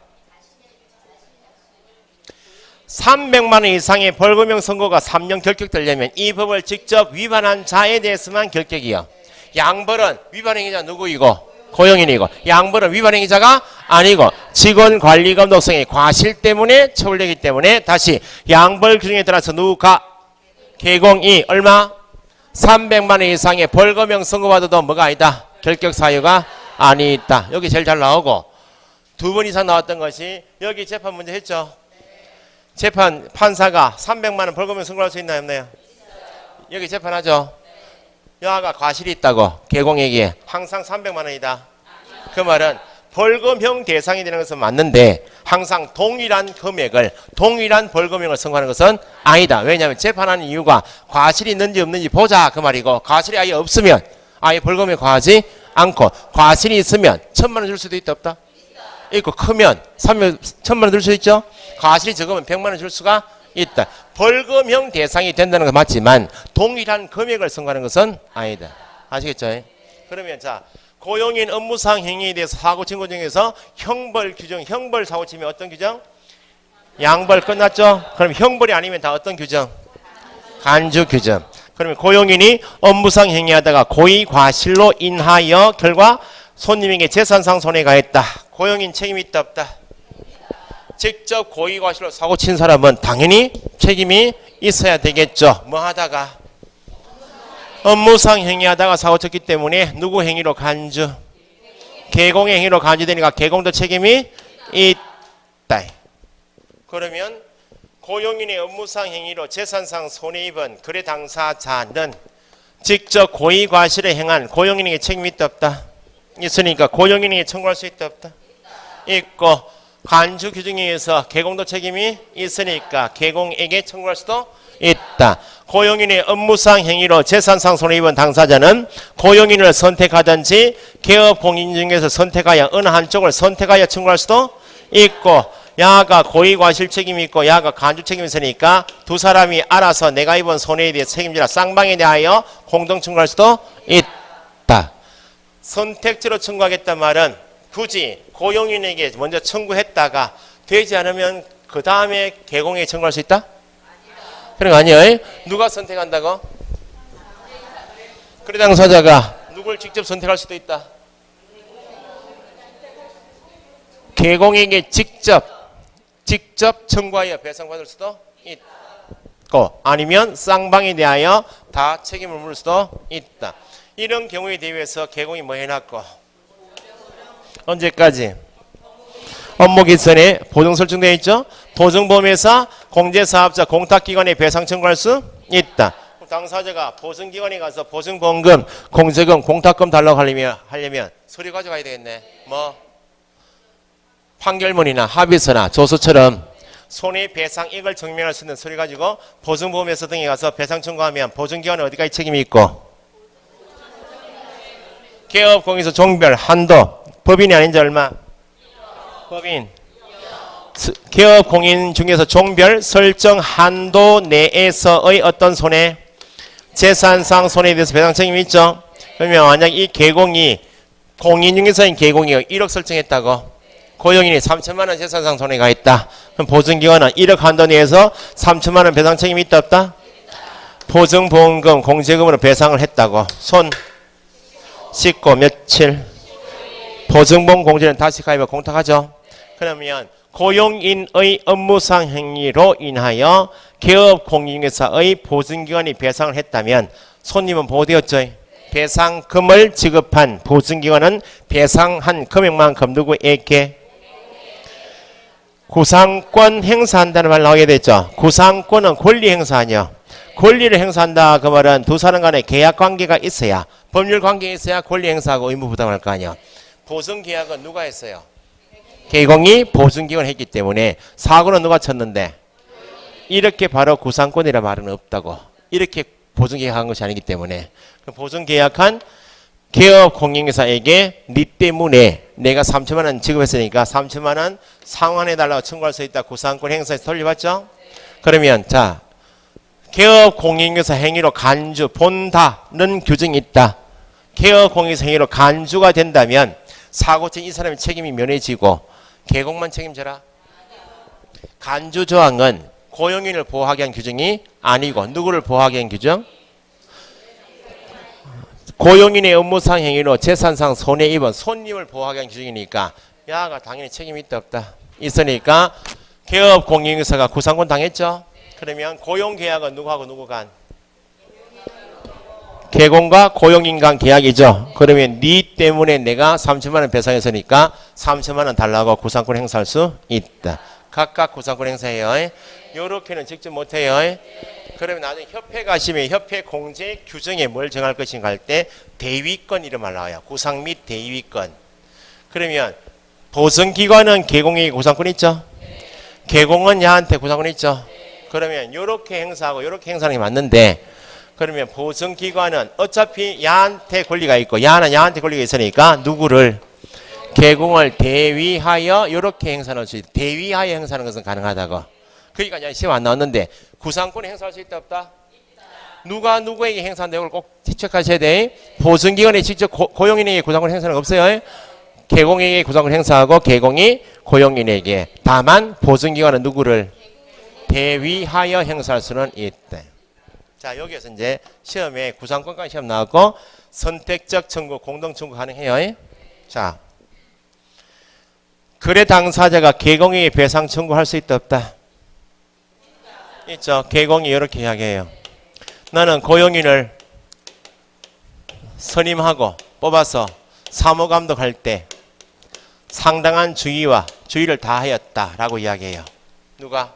300만 원 이상의 벌금형 선고가 3년 결격되려면 이 법을 직접 위반한 자에 대해서만 결격이요. 양벌은 위반행위자 누구이고? 고용인이고, 양벌은 위반행위자가 아니고 직원 관리 감독성의 과실 때문에 처벌되기 때문에 다시 양벌 규정에 따라서 누가? 개공이 얼마? 300만 원 이상의 벌금형 선고받아도 뭐가 아니다? 결격 사유가 아니다. 여기 제일 잘 나오고, 두 번 이상 나왔던 것이 여기 재판 문제 했죠. 재판 판사가 300만 원 벌금형 선고할 수 있나요? 없나요? 여기 재판하죠. 여하가 과실이 있다고 개공에게 항상 300만 원이다. 그 말은 벌금형 대상이 되는 것은 맞는데 항상 동일한 금액을 동일한 벌금형을 선고하는 것은 아니다. 왜냐하면 재판하는 이유가 과실이 있는지 없는지 보자 그 말이고, 과실이 아예 없으면 아예 벌금에 과하지 않고, 과실이 있으면 1000만 원 줄 수도 있다 없다? 있고, 크면 1000만 원 줄 수 있죠. 과실이 적으면 100만 원 줄 수가 있다. 벌금형 대상이 된다는 건 맞지만 동일한 금액을 선고하는 것은 아니다. 아시겠죠? 그러면 자, 고용인 업무상 행위에 대해서 사고 친구 중에서 형벌 규정, 형벌 사고 치면 어떤 규정? 양벌 끝났죠? 그럼 형벌이 아니면 다 어떤 규정? 간주 규정. 그러면 고용인이 업무상 행위하다가 고의 과실로 인하여 결과 손님에게 재산상 손해가 있다. 고용인 책임이 있다 없다? 직접 고의 과실로 사고 친 사람은 당연히 책임이 있어야 되겠죠. 뭐 하다가? 업무상 행위하다가 사고 쳤기 때문에 누구 행위로 간주? 개공의 행위로 간주되니까 개공도 책임이 있다. 그러면 고용인의 업무상 행위로 재산상 손해입은 거래 당사자는 직접 고의 과실을 행한 고용인에게 책임이 있다 없다? 있으니까 고용인에게 청구할 수 있다 없다? 있고, 간주 규정에 의해서 개공도 책임이 있으니까 개공에게 청구할 수도 있다. 고용인의 업무상 행위로 재산상 손해입은 당사자는 고용인을 선택하든지 개업 공인 중에서 선택하여 어느 한쪽을 선택하여 청구할 수도 있고, 야가 고의 과실 책임이 있고 야가 간주 책임이 있으니까 두 사람이 알아서 내가 입은 손해에 대해 책임지라 쌍방에 대하여 공동 청구할 수도 있다. 선택지로 청구하겠단 말은 굳이 고용인에게 먼저 청구했다가 되지 않으면 그 다음에 개공에 청구할 수 있다? 그런 거 아니에요? 누가 선택한다고? 거래 당사자가 누굴 직접 선택할 수도 있다. 개공에게 직접 청구하여 배상받을 수도 있고, 아니면 쌍방에 대하여 다 책임을 물을 수도 있다. 이런 경우에 대비해서 개공이 뭐 해놨고, 언제까지? 업무기선에 보증 설정되어 있죠. 보증보험회사, 공제사업자, 공탁기관에 배상 청구할 수 있다. 당사자가 보증기관에 가서 보증보험금, 공제금, 공탁금 달라고 하려면 서류 가져가야 되겠네. 뭐 판결문이나 합의서나 조서처럼 손해배상액을 증명할 수 있는 서류 가지고 보증보험회사 등에 가서 배상 청구하면 보증기관은 어디까지 책임이 있고, 개업공인서 종별 한도, 법인이 아닌 지 얼마? 법인. 개업공인 중에서 종별 설정 한도 내에서의 어떤 손해? 재산상 손해에 대해서 배상 책임이 있죠. 그러면 만약 이 개공이 공인 중에서인 개공이 1억 설정했다고, 고용인이 3천만 원 재산상 손해가 있다. 그럼 보증기관은 1억 한도 내에서 3천만 원 배상 책임이 있다 없다? 보증보험금, 공제금으로 배상을 했다고. 손 씻고 며칠? 보증보험 공제는 다시 가입하면 공탁하죠. 그러면 고용인의 업무상 행위로 인하여 개업공인회사의 보증기관이 배상을 했다면 손님은 보호되었죠. 배상금을 지급한 보증기관은 배상한 금액만큼 누구에게? 구상권 행사한다는 말 나오게 됐죠. 구상권은 권리 행사 아니요. 권리를 행사한다 그 말은 두 사람 간에 계약 관계가 있어야, 법률 관계가 있어야 권리 행사하고 의무 부담할 거 아니야. 보증계약은 누가 했어요? 개공이 보증기관을 했기 때문에 사고는 누가 쳤는데 이렇게 바로 구상권이라 말은 없다고. 이렇게 보증계약한 것이 아니기 때문에 보증계약한 개업 공인회사에게 니 때문에 내가 3천만 원 지급했으니까 3천만 원 상환해달라고 청구할 수 있다. 구상권 행사에서 돌려받죠? 그러면 자 개업 공인회사 행위로 간주 본다는 규정이 있다. 개업 공인회사 행위로 간주가 된다면 사고친 이 사람의 책임이 면해지고 개공만 책임져라. 간주 조항은 고용인을 보호하기 위한 규정이 아니고 누구를 보호하기 위한 규정? 고용인의 업무상 행위로 재산상 손해입은 손님을 보호하기 위한 규정이니까 야가 당연히 책임이 있다 없다. 있으니까 개업 공인회사가 구상권 당했죠. 그러면 고용계약은 누구하고 누구 간? 개공과 고용인 간 계약이죠. 그러면 니 때문에 내가 3천만 원 배상했으니까 3천만 원 달라고 구상권 행사할 수 있다. 각각 구상권 행사해요. 요렇게는 직접 못해요. 그러면 나중에 협회 가시면 협회 공제 규정에 뭘 정할 것인가 할 때 대위권 이런 말 나와요. 구상 및 대위권. 그러면 보증기관은 개공에게 구상권 있죠. 개공은 야한테 구상권 있죠. 그러면 요렇게 행사하고 요렇게 행사하는 게 맞는데 그러면 보증기관은 어차피 야한테 권리가 있고 야는 야한테 권리가 있으니까 누구를 개공을 대위하여 이렇게 행사할 수 있다. 대위하여 행사하는 것은 가능하다고. 그러니까 이제 시험 안 나왔는데 구상권에 행사할 수 있다 없다? 누가 누구에게 행사한 내용을 꼭 체크하셔야 돼. 보증기관에 직접 고용인에게 구상권 행사는 없어요. 개공에게 구상권 행사하고 개공이 고용인에게. 다만 보증기관은 누구를 대위하여 행사할 수는 있다. 자 여기에서 이제 시험에 구상권까지 시험 나왔고 선택적 청구, 공동 청구 가능해요. 자 거래 당사자가 개공에게 배상 청구할 수 있다 없다? 있죠. 개공이 이렇게 이야기해요. 나는 고용인을 선임하고 뽑아서 사무감독할 때 상당한 주의를 다하였다라고 이야기해요. 누가?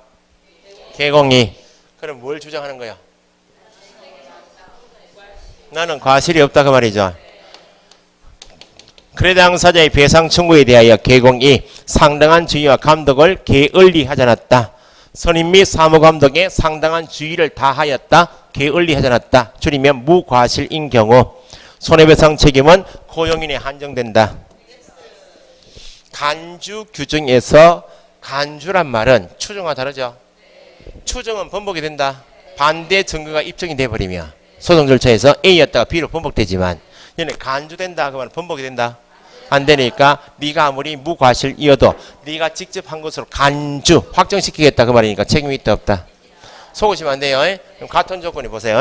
개공이. 그럼 뭘 주장하는 거예요? 나는 과실이 없다 그 말이죠. 거래 당사자의 배상 청구에 대하여 개공이 상당한 주의와 감독을 게을리하지 않았다. 선임 및 사무감독에 상당한 주의를 다하였다. 게을리하지 않았다. 줄이면 무과실인 경우 손해배상 책임은 고용인에 한정된다. 간주 규정에서 간주란 말은 추정과 다르죠. 추정은 번복이 된다. 반대 증거가 입증이 돼버리면 소송 절차에서 A였다가 B로 번복되지만 얘는 간주된다 그 말은 번복이 된다. 안 되니까 네가 아무리 무과실이어도 네가 직접 한 것으로 간주 확정시키겠다 그 말이니까 책임이 있다 없다. 속으시면 안 돼요. 그럼 같은 조건이 보세요.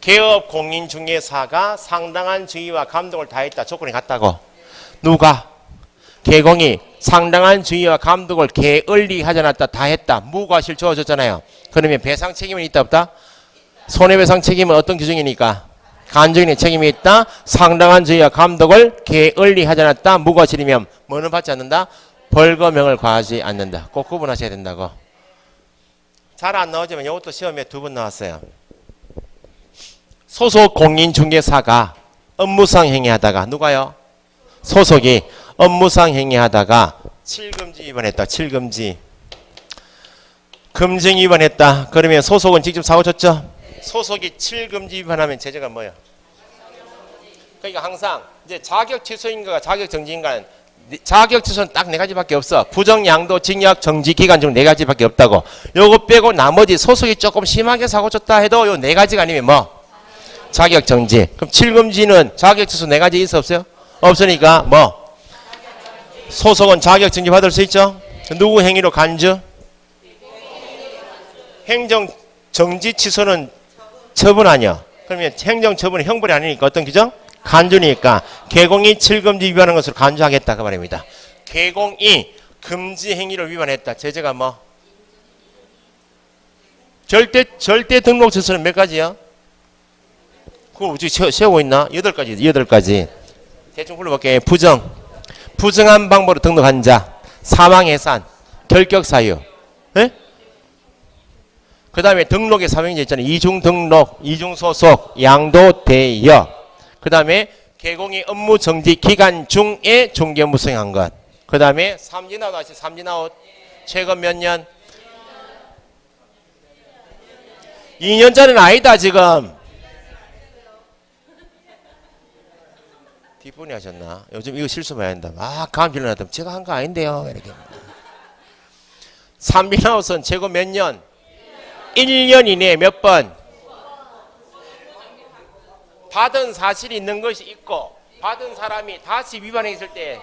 개업 공인중개사가 상당한 주의와 감독을 다했다. 조건이 같다고. 누가? 개공이 상당한 주의와 감독을 게을리하지 않았다. 다했다. 무과실 주어졌잖아요. 그러면 배상 책임은 있다 없다? 손해배상 책임은 어떤 규정이니까? 간주인의 책임이 있다. 상당한 주의와 감독을 게을리하지 않았다. 무과실이면 뭐는 받지 않는다? 벌금형을 과하지 않는다. 꼭 구분하셔야 된다고. 잘 안 나오지만 이것도 시험에 2번 나왔어요. 소속 공인중개사가 업무상 행위하다가 누가요? 소속이 업무상 행위하다가 7금지 위반했다. 7금지. 금증 위반했다. 그러면 소속은 직접 사고 쳤죠? 소속이 7금지 위반하면 제재가 뭐예요? 그러니까 항상 이제 자격 취소인가가 자격 정지인가는 자격 취소는 딱 4가지밖에 없어. 부정, 양도, 징역, 정지 기간 중 4가지밖에 없다고. 요거 빼고 나머지 소속이 조금 심하게 사고 쳤다 해도 요 4가지가 아니면 뭐? 자격 정지. 그럼 7금지는 자격 취소 4가지 있어 없어요? 없으니까 뭐? 소속은 자격 정지 받을 수 있죠? 누구 행위로 간주? 행정 정지 취소는 처분 아니야. 그러면 행정 처분은 형벌이 아니니까 어떤 규정? 간주니까 개공이 7금지 위반한 것으로 간주하겠다 그 말입니다. 개공이 금지 행위를 위반했다. 제재가 뭐? 절대 등록 취소는 몇 가지요? 그걸 우리 세우고 있나? 8가지. 8가지. 대충 불러볼게요. 부정한 방법으로 등록한 자, 사망 해산, 결격 사유. 예? 그 다음에 등록의 사명제 있잖아요. 이중 등록, 이중 소속, 양도 대여. 그 다음에 개공이 업무 정지 기간 중에 중개 업무 수행한 것. 그 다음에 삼진아웃 아시죠? 삼진아웃. 최근 몇 년? 2년짜리는 아니다 지금. 뒷분이 하셨나? 요즘 이거 실수 많이 한다. 아, 감질을 났다. 제가 한 거 아닌데요. 이렇게. 삼진아웃은 최고 몇 년? 1년 이내에 몇 번? 받은 사실이 있는 것이 있고 받은 사람이 다시 위반했을 때,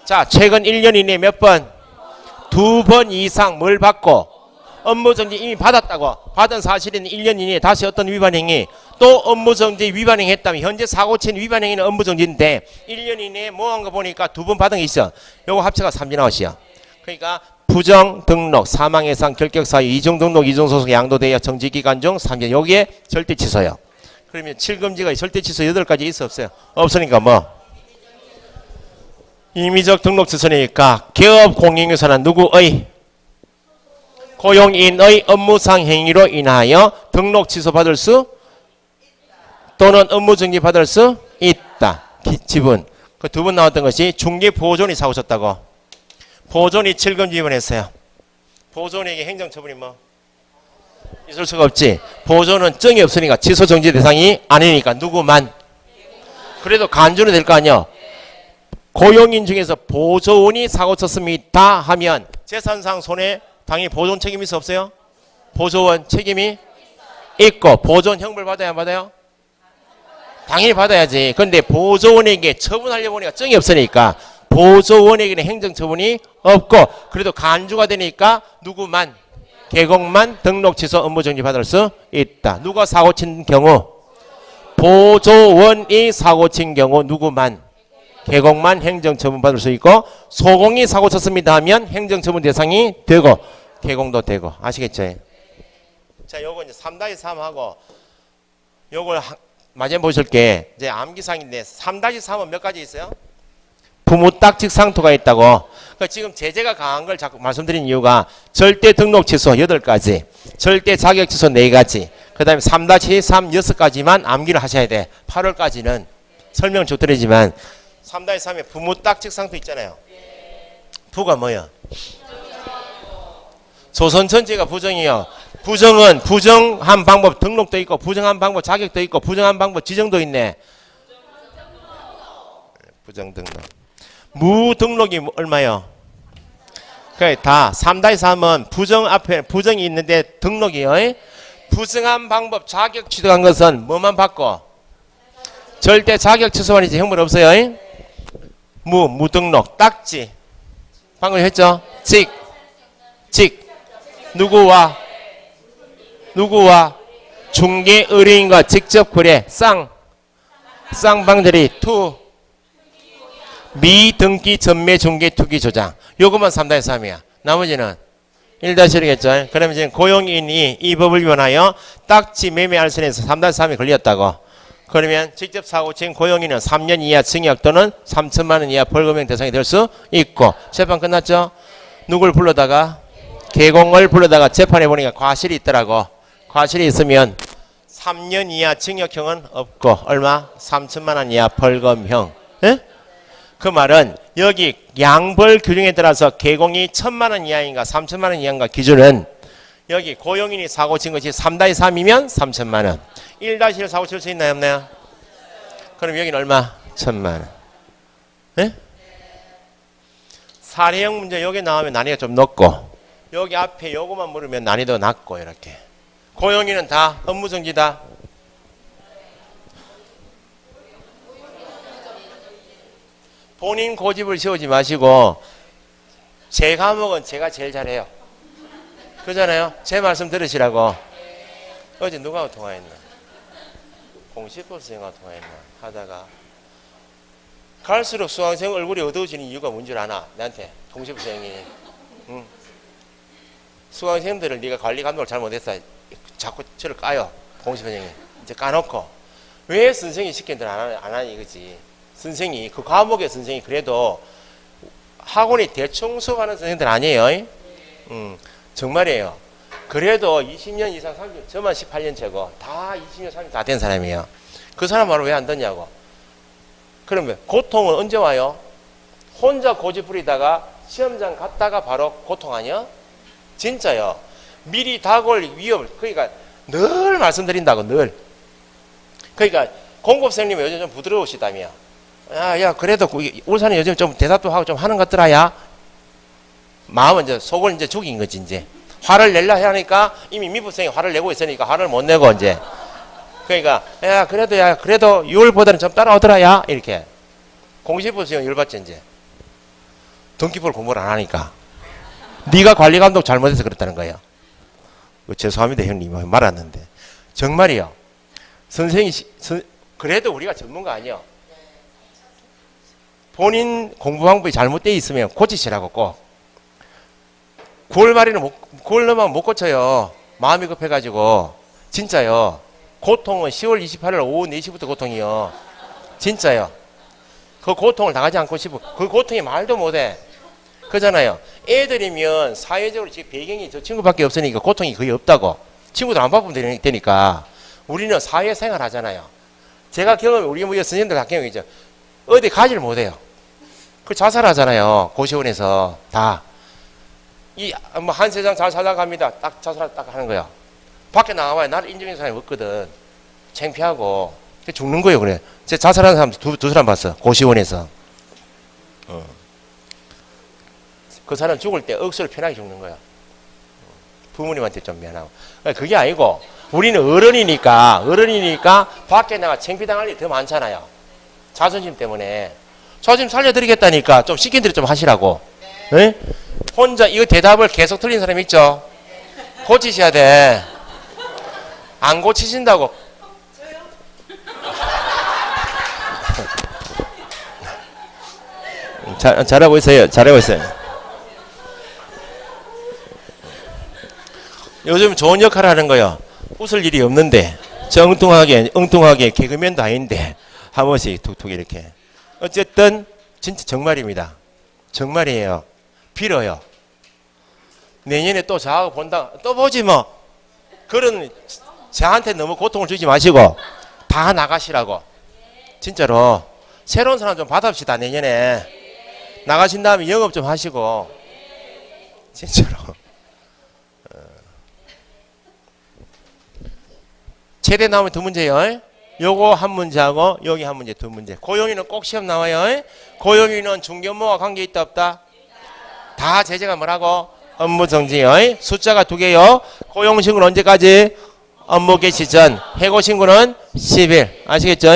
자, 최근 1년 이내에 몇 번? 2번 이상 뭘 받고 업무정지 이미 받았다고. 받은 사실은 1년 이내에 다시 어떤 위반행위, 또 업무정지 위반행위 했다면 현재 사고친 위반행위는 업무정지인데 1년 이내에 뭐 한 거 보니까 2번 받은 게 있어. 요거 합쳐가 삼진아웃이야. 그러니까 부정 등록, 사망 예상, 결격 사유, 이중 등록, 이중 소속, 양도대여, 정지 기간 중 삼진. 여기에 절대 취소요. 그러면 7금지가 절대 취소 8가지 있어 없어요? 없으니까 뭐? 임의적 등록 취소니까 기업 공인인사는 누구의? 고용인의 업무상 행위로 인하여 등록 취소받을 수 또는 업무정지 받을 수 있다. 지분. 그 두 번 나왔던 것이 중개 보존이 사고 쳤다고. 보존이 7금지 위반했어요. 보존에게 행정처분이 뭐? 있을 수가 없지. 보존은 증이 없으니까 취소 정지 대상이 아니니까 누구만. 그래도 간주는 될 거 아니야. 고용인 중에서 보조원이 사고 쳤습니다 하면 재산상 손해 당연히 보존 책임이 있어 없어요? 보조원 책임이 있고 보존 형벌 받아야 안 받아요? 당연히 받아야지. 근데 보조원에게 처분하려고 보니까 증이 없으니까 보조원에게는 행정처분이 없고 그래도 간주가 되니까 누구만? 개공만 등록 취소 업무정지 받을 수 있다. 누가 사고친 경우? 보조원이 사고친 경우 누구만? 개공만 행정처분 받을 수 있고 소공이 사고 쳤습니다 하면 행정처분 대상이 되고 개공도 되고. 아시겠죠? 자, 요거 이제 3-3하고 요걸 마지막에 보실게. 이제 암기상인데 3-3은 몇 가지 있어요? 부무딱지 상토가 있다고. 그러니까 지금 제재가 강한 걸 자꾸 말씀드린 이유가 절대 등록 취소 8가지, 절대 자격 취소 4가지, 그 다음에 3-3 6가지만 암기를 하셔야 돼. 8월까지는 설명 쭉 드리지만 3-3에 부무딱지 상토 있잖아요. 부가 뭐야? 조선 전체가 부정이요. 부정은 부정한 방법 등록도 있고 부정한 방법 자격도 있고 부정한 방법 지정도 있네. 부정 등록. 무등록이 얼마요? 그래, 다 3-3은 부정 앞에 부정이 있는데 등록이요. 부정한 방법 자격 취득한 것은 뭐만 받고? 절대 자격 취소만이지 형벌 없어요. 무등록 딱지 방금 했죠? 직 누구와 중개 의뢰인과 직접 거래 쌍방들이 미등기 전매 중개 투기 조장. 요것만 3-3이야. 나머지는 1-1이겠죠. 그러면 지금 고용인이 이 법을 위반하여 딱지 매매 알선에서 3-3이 걸렸다고. 그러면 직접 사고 친 고용인은 3년 이하 징역 또는 3천만 원 이하 벌금형 대상이 될 수 있고. 재판 끝났죠? 누굴 불러다가? 개공을 불러다가 재판해 보니까 과실이 있더라고. 과실이 있으면 3년 이하 징역형은 없고 얼마? 3천만 원 이하 벌금형. 에? 그 말은 여기 양벌 규정에 따라서 개공이 1,000만 원 이하인가 3천만 원 이하인가 기준은 여기 고용인이 사고 친 것이 3-3이면 3천만 원. 1-1 사고 칠 수 있나요 없나요? 그럼 여기는 얼마? 1,000만 원. 네? 사례형 문제 여기 나오면 난이도가 좀 높고 여기 앞에 요거만 물으면 난이도가 낮고 이렇게. 고용인은 다 업무정지다. 본인 고집을 세우지 마시고 제 과목은 제가 제일 잘해요. 그러잖아요. 제 말씀 들으시라고. 어제 누가 통화했나? 공시법 선생님과 통화했나? 하다가 갈수록 수강생 얼굴이 어두워지는 이유가 뭔 줄 아나? 나한테 공시법 선생님이. 응. 수강생들을 네가 관리 감독을 잘못했어. 자꾸 저를 까요. 공시법 선생님이. 이제 까놓고 왜 선생님이 시키는 대로 안 하니 이거지. 선생이 그 과목의 선생이 그래도 학원이 대충 수업하는 선생님들 아니에요. 정말이에요. 그래도 20년 이상 30년 저만 18년 차고 다 20년 30년 다 된 사람이에요. 그 사람 말을 왜 안 듣냐고. 그러면 고통은 언제 와요? 혼자 고집 부리다가 시험장 갔다가 바로 고통 아니야? 진짜요. 미리 다가올 위협을, 그러니까 늘 말씀드린다고, 늘. 그러니까 공급생님이 요즘 좀 부드러우시다며. 야, 그래도 울산에 요즘 좀 대답도 하고 좀 하는 것 같더라, 야. 마음은 이제 속을 이제 죽인 거지, 이제. 화를 내려 하니까 이미 미부생이 화를 내고 있으니까 화를 못 내고, 이제. 그러니까, 야, 그래도 6월보다는 좀 따라오더라, 야. 이렇게. 공시부생은 열받지, 이제. 등기부를 공부를 안 하니까. 네가 관리감독 잘못해서 그랬다는 거예요. 죄송합니다, 형님. 말았는데. 정말이요. 선생이, 그래도 우리가 전문가 아니요. 본인 공부 방법이 잘못되어 있으면 고치시라고 꼭. 9월 말에는 9월 넘으면 못 고쳐요. 마음이 급해가지고. 진짜요. 고통은 10월 28일 오후 4시부터 고통이요. 진짜요. 그 고통을 당하지 않고 싶어. 그 고통이 말도 못해. 그잖아요. 애들이면 사회적으로 지금 배경이 저 친구밖에 없으니까 고통이 거의 없다고. 친구들 안 바꾸면 되니까. 우리는 사회생활 하잖아요. 제가 경험이 우리 뭐 선생님들 다 경험이죠. 어디 가지를 못해요. 그 자살하잖아요. 고시원에서 다. 뭐 한 세상 잘 살아갑니다. 딱 자살 딱 하는 거야. 밖에 나가봐야 나를 인정하는 사람이 없거든. 창피하고. 죽는 거예요, 그래. 제 자살하는 사람 두 사람 봤어. 고시원에서. 그 사람 죽을 때 억수로 편하게 죽는 거야. 부모님한테 좀 미안하고. 그게 아니고, 우리는 어른이니까 밖에 나가 창피당할 일이 더 많잖아요. 자존심 때문에. 자존심 살려드리겠다니까 좀 시킨들이 좀 하시라고. 네? 혼자 이거 대답을 계속 틀린 사람 있죠? 고치셔야 돼. 안 고치신다고. 잘하고 있어요. 잘하고 있어요. 요즘 좋은 역할을 하는 거요. 웃을 일이 없는데 저 엉뚱하게 개그맨도 아닌데 한 번씩 툭툭 이렇게. 어쨌든 진짜 정말입니다. 정말이에요. 빌어요. 내년에 또 저하고 본다. 또 보지 뭐. 그런 저한테 너무 고통을 주지 마시고 다 나가시라고. 진짜로. 새로운 사람 좀 받읍시다. 내년에. 나가신 다음에 영업 좀 하시고. 진짜로. 최대 나오면 두 문제요. 요거 한 문제하고 여기 한 문제 두 문제. 고용인은 꼭 시험 나와요. 고용인은 중견모와 관계 있다 없다? 다 제재가 뭐라고? 업무 정지요. 숫자가 두 개요. 고용신고는 언제까지? 업무 개시 전. 해고 신고는 10일. 아시겠죠?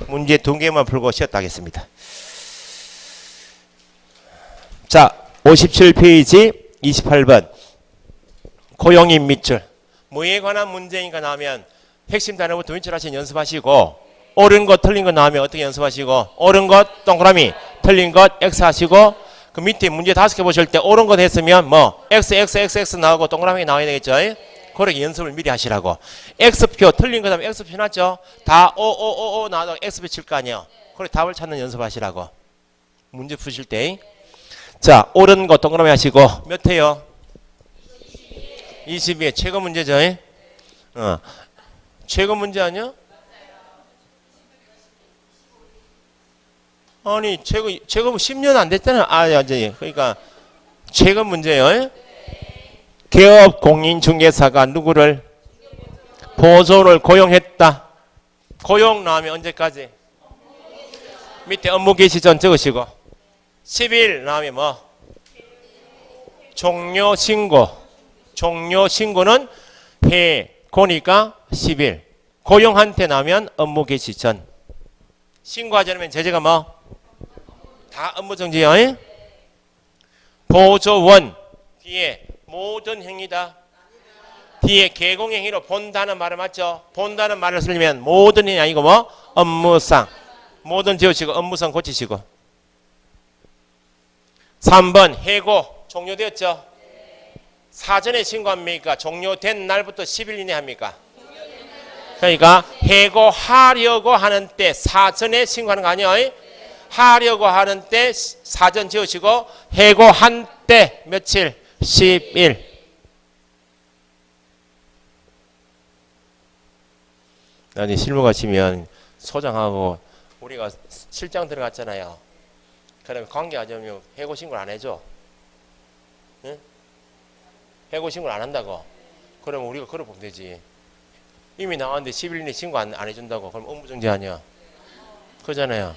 문제 두 개만 풀고 쉬었다 하겠습니다. 자, 57페이지 28번. 고용인 밑줄. 뭐에 관한 문제인가 나오면 핵심 단어부터 win출하신 연습하시고, 옳은 것 틀린 것 나오면 어떻게 연습하시고, 옳은 것 동그라미, 틀린 것 X 하시고, 그 밑에 문제 5개 보실 때 옳은 것 했으면 뭐 X 나오고 동그라미 나와야 되겠죠. 그렇게 연습을 미리 하시라고. X표 틀린 거 하면 X표 났죠. 다 O 나와도 X표 칠 거 아니에요. 그렇게 답을 찾는 연습하시라고. 문제 푸실 때. 자, 옳은 것 동그라미 하시고 몇 회요? 22회 최고 문제죠. 최고 문제 아니야? 아니 최고 10년 안 됐잖아. 그러니까 최고 문제요. 개업 공인중개사가 누구를 보조를 고용했다. 고용 나오면 언제까지? 밑에 업무 개시 전 적으시고 10일 나오면 뭐? 종료 신고. 종료 신고는 해고니까 10일. 고용한테 나면 업무 개시 전. 신고하지 않으면 제재가 뭐? 다 업무 정지요. 보조원 뒤에 모든 행위다. 뒤에 개공행위로 본다는 말을 맞죠? 본다는 말을 쓰려면 모든 행위 아니고 뭐? 업무상. 모든 지우시고 업무상 고치시고. 3번 해고 종료되었죠? 사전에 신고합니까? 종료된 날부터 10일 이내 합니까? 그러니까 해고하려고 하는 때 사전에 신고하는 거 아니에요? 하려고 하는 때 사전 지우시고 해고한 때 며칠? 10일. 나중에 실무 가시면 소장하고 우리가 실장 들어갔잖아요. 그러면 관계하자면 해고 신고를 안 해줘. 응? 해고 신고를 안 한다고. 그러면 우리가 걸어보면 되지. 이미 나왔는데 10일 이내 신고 안 해준다고. 그럼 업무정지 아니야. 그잖아요.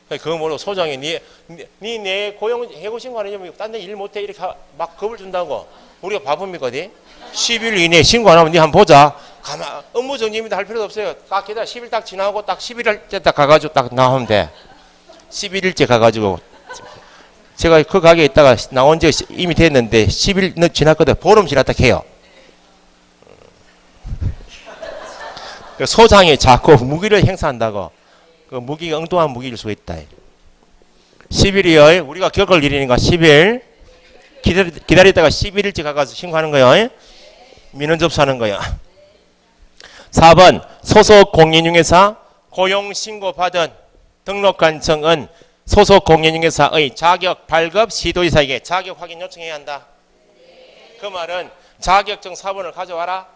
그거 모르고 소장이 내 고용 해고 신고 안 해주면 딴 데 일 못해 이렇게 막 겁을 준다고. 우리가 바쁩니까 어디? 10일 이내 신고 안 하면 니 한번 보자. 업무정지입니다 할 필요도 없어요. 딱 기다려. 10일 딱 지나고 딱 11일째 딱 가가지고 딱 나오면 돼. 11일째 가가지고 제가 그 가게에 있다가 나온 지 이미 됐는데 10일 지났거든. 보름 지났다 해요. 소장이 자꾸 무기를 행사한다고. 그 무기가 엉뚱한 무기일 수가 있다. 10일이요. 우리가 겪을 일이니까 10일 기다리다가 11일째 가가지고 신고하는 거예요. 민원 접수하는 거예요. 4번 소속 공인중개사 고용신고 받은 등록관청은 소속 공인중개사의 자격 발급 시도지사에게 자격 확인 요청해야 한다. 그 말은 자격증 사본을 가져와라.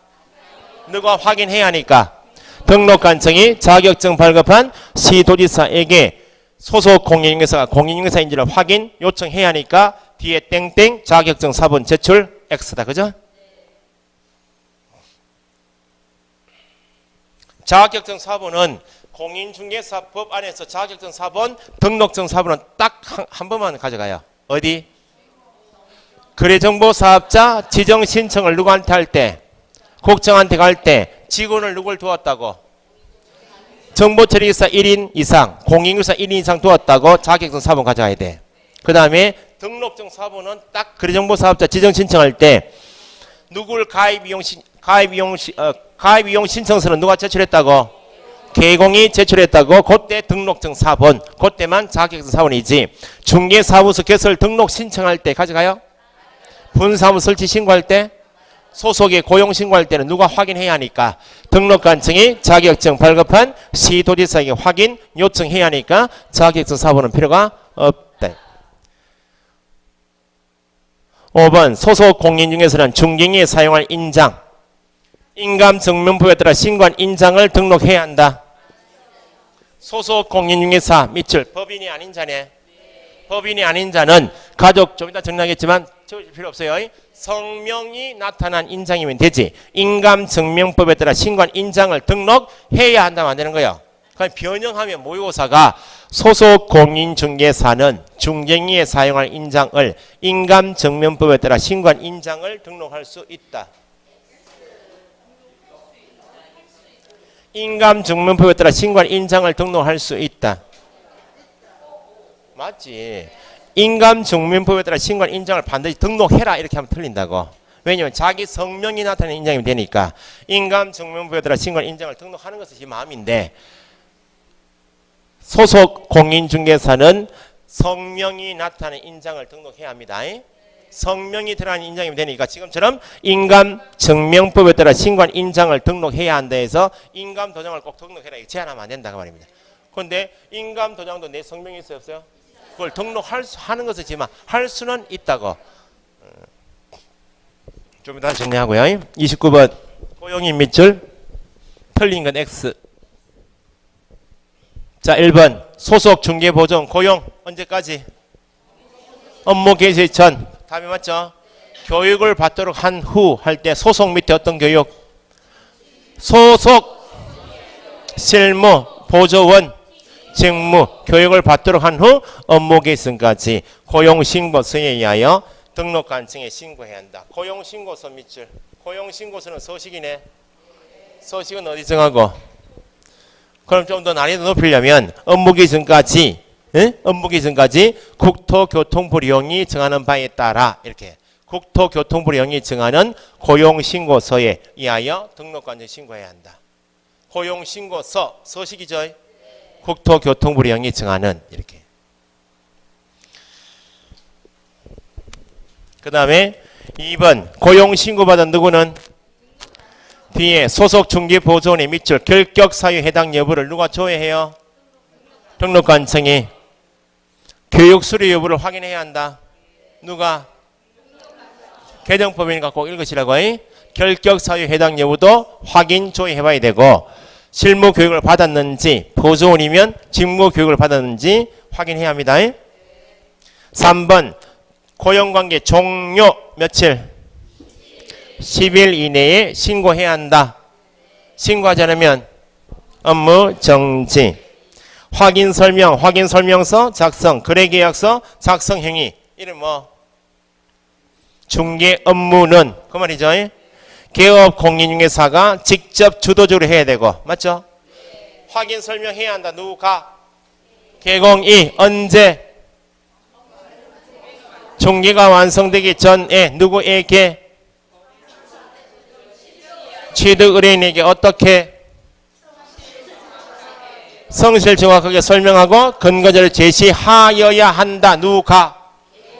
누가 확인해야 하니까 등록관청이 자격증 발급한 시도지사에게 소속 공인중개사가 공인중개사인지를 확인 요청해야 하니까 뒤에 땡땡 자격증 사본 제출 X다. 그죠? 자격증 사본은 공인중개사법 안에서 자격증 사본, 등록증 사본은 딱 한 번만 가져가요. 어디? 거래정보사업자 지정 신청을 누구한테 할 때? 국정한테 갈 때 직원을 누굴 두었다고? 정보처리기사 1인 이상, 공인중개사 1인 이상 두었다고 자격증 사본 가져가야 돼. 그 다음에 등록증 사본은 딱 거래정보사업자 지정 신청할 때 누굴 가입이용 신청서는 누가 제출했다고? 개공이 제출했다고. 그때 등록증 사본, 그때만 자격증 사본이지. 중개사무소 개설 등록 신청할 때 가져가요? 분사무 설치 신고할 때? 소속의 고용 신고할 때는 누가 확인해야 하니까 등록관청이 자격증 발급한 시도지사에게 확인 요청해야 하니까 자격증 사본은 필요가 없다. 5번 소속 공인중개사는 중개인이 사용할 인장, 인감증명법에 따라 신고한 인장을 등록해야 한다. 소속 공인중개사 밑줄 법인이 아닌 자네. 법인이 아닌 자는 가족 좀 이따 정리하겠지만 적으실 필요 없어요. 성명이 나타난 인장이면 되지. 인감증명법에 따라 신고한 인장을 등록해야 한다면 안 되는 거예요. 그럼 변형하면 모의고사가 소속 공인중개사는 중개인이 사용할 인장을 인감증명법에 따라 신고한 인장을 등록할 수 있다. 인감증명법에 따라 신고한 인장을 등록할 수 있다. 맞지? 인감증명법에 따라 신고한 인장을 반드시 등록해라 이렇게 하면 틀린다고. 왜냐면 자기 성명이 나타나는 인장이 되니까 인감증명법에 따라 신고한 인장을 등록하는 것이 마음인데 소속 공인중개사는 성명이 나타나는 인장을 등록해야 합니다. 성명이 들어간 인장이면 되니까 지금처럼 인감증명법에 따라 신고한 인장을 등록해야 한다 해서 인감도장을 꼭 등록해라 이렇게 제한하면 안 된다고 말입니다. 그런데 인감도장도 내 성명이 있어요 없어요? 그걸 등록하는 것이지만 할 수는 있다고. 좀 이따 정리하고요. 29번 고용인 밑줄 틀린 건 X. 자 1번 소속 중개보증 고용 언제까지? 업무 개시 전. 답이 맞죠? 교육을 받도록 한 후 할 때 소속 밑에 어떤 교육? 소속 실무 보조원 직무 교육을 받도록 한 후 업무 개시까지 고용신고서에 의하여 등록관청에 신고해야 한다. 고용신고서 밑줄. 고용신고서는 서식이네. 서식은 어디 정하고? 그럼 좀 더 난이도 높이려면 업무 개시까지 업무 개시까지 국토교통부령이 정하는 바에 따라 이렇게 국토교통부령이 정하는 고용신고서에 의하여 등록관청에 신고해야 한다. 고용신고서 서식이죠. 국토교통부령이 정하는 이렇게. 그 다음에 2번 고용신고받은 누구는 뒤에 소속 중개보조원의 밑줄 결격사유 해당 여부를 누가 조회해요? 등록관청이. 교육 수료 여부를 확인해야 한다. 누가? 개정법이니까 꼭 읽으시라고. 결격 사유 해당 여부도 확인 조회해봐야 되고 실무 교육을 받았는지, 보조원이면 직무 교육을 받았는지 확인해야 합니다. 3번 고용관계 종료 며칠? 10일 이내에 신고해야 한다. 신고하지 않으면 업무 정지. 확인 설명, 확인 설명서 작성, 거래계약서 작성 행위. 이름 뭐? 중개 업무는 그 말이죠. 개업 공인중개사가 직접 주도적으로 해야 되고, 맞죠? 확인 설명해야 한다. 누가? 개공이 언제? 중개가 완성되기 전에 누구에게? 취득 의뢰인에게 어떻게? 성실 정확하게 설명하고 근거자를 제시하여야 한다. 누가?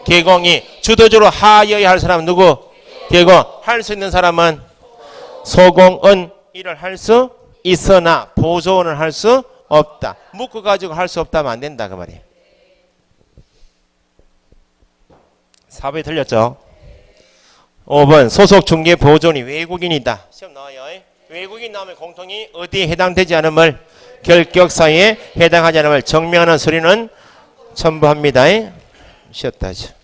개공이. 주도적으로 하여야 할 사람은 누구? 개공. 할 수 있는 사람은 소공은 일을 할 수 있으나 보조원은 할 수 없다. 묶어가지고 할 수 없다면 안 된다 그 말이에요. 4번이 틀렸죠? 5번 소속 중개 보조원이 외국인이다. 시험 나와요. 외국인 나오면 공통이 어디에 해당되지 않음을, 결격사유에 해당하지 않음을 증명하는 서류는 첨부합니다. 쉬었다 하죠.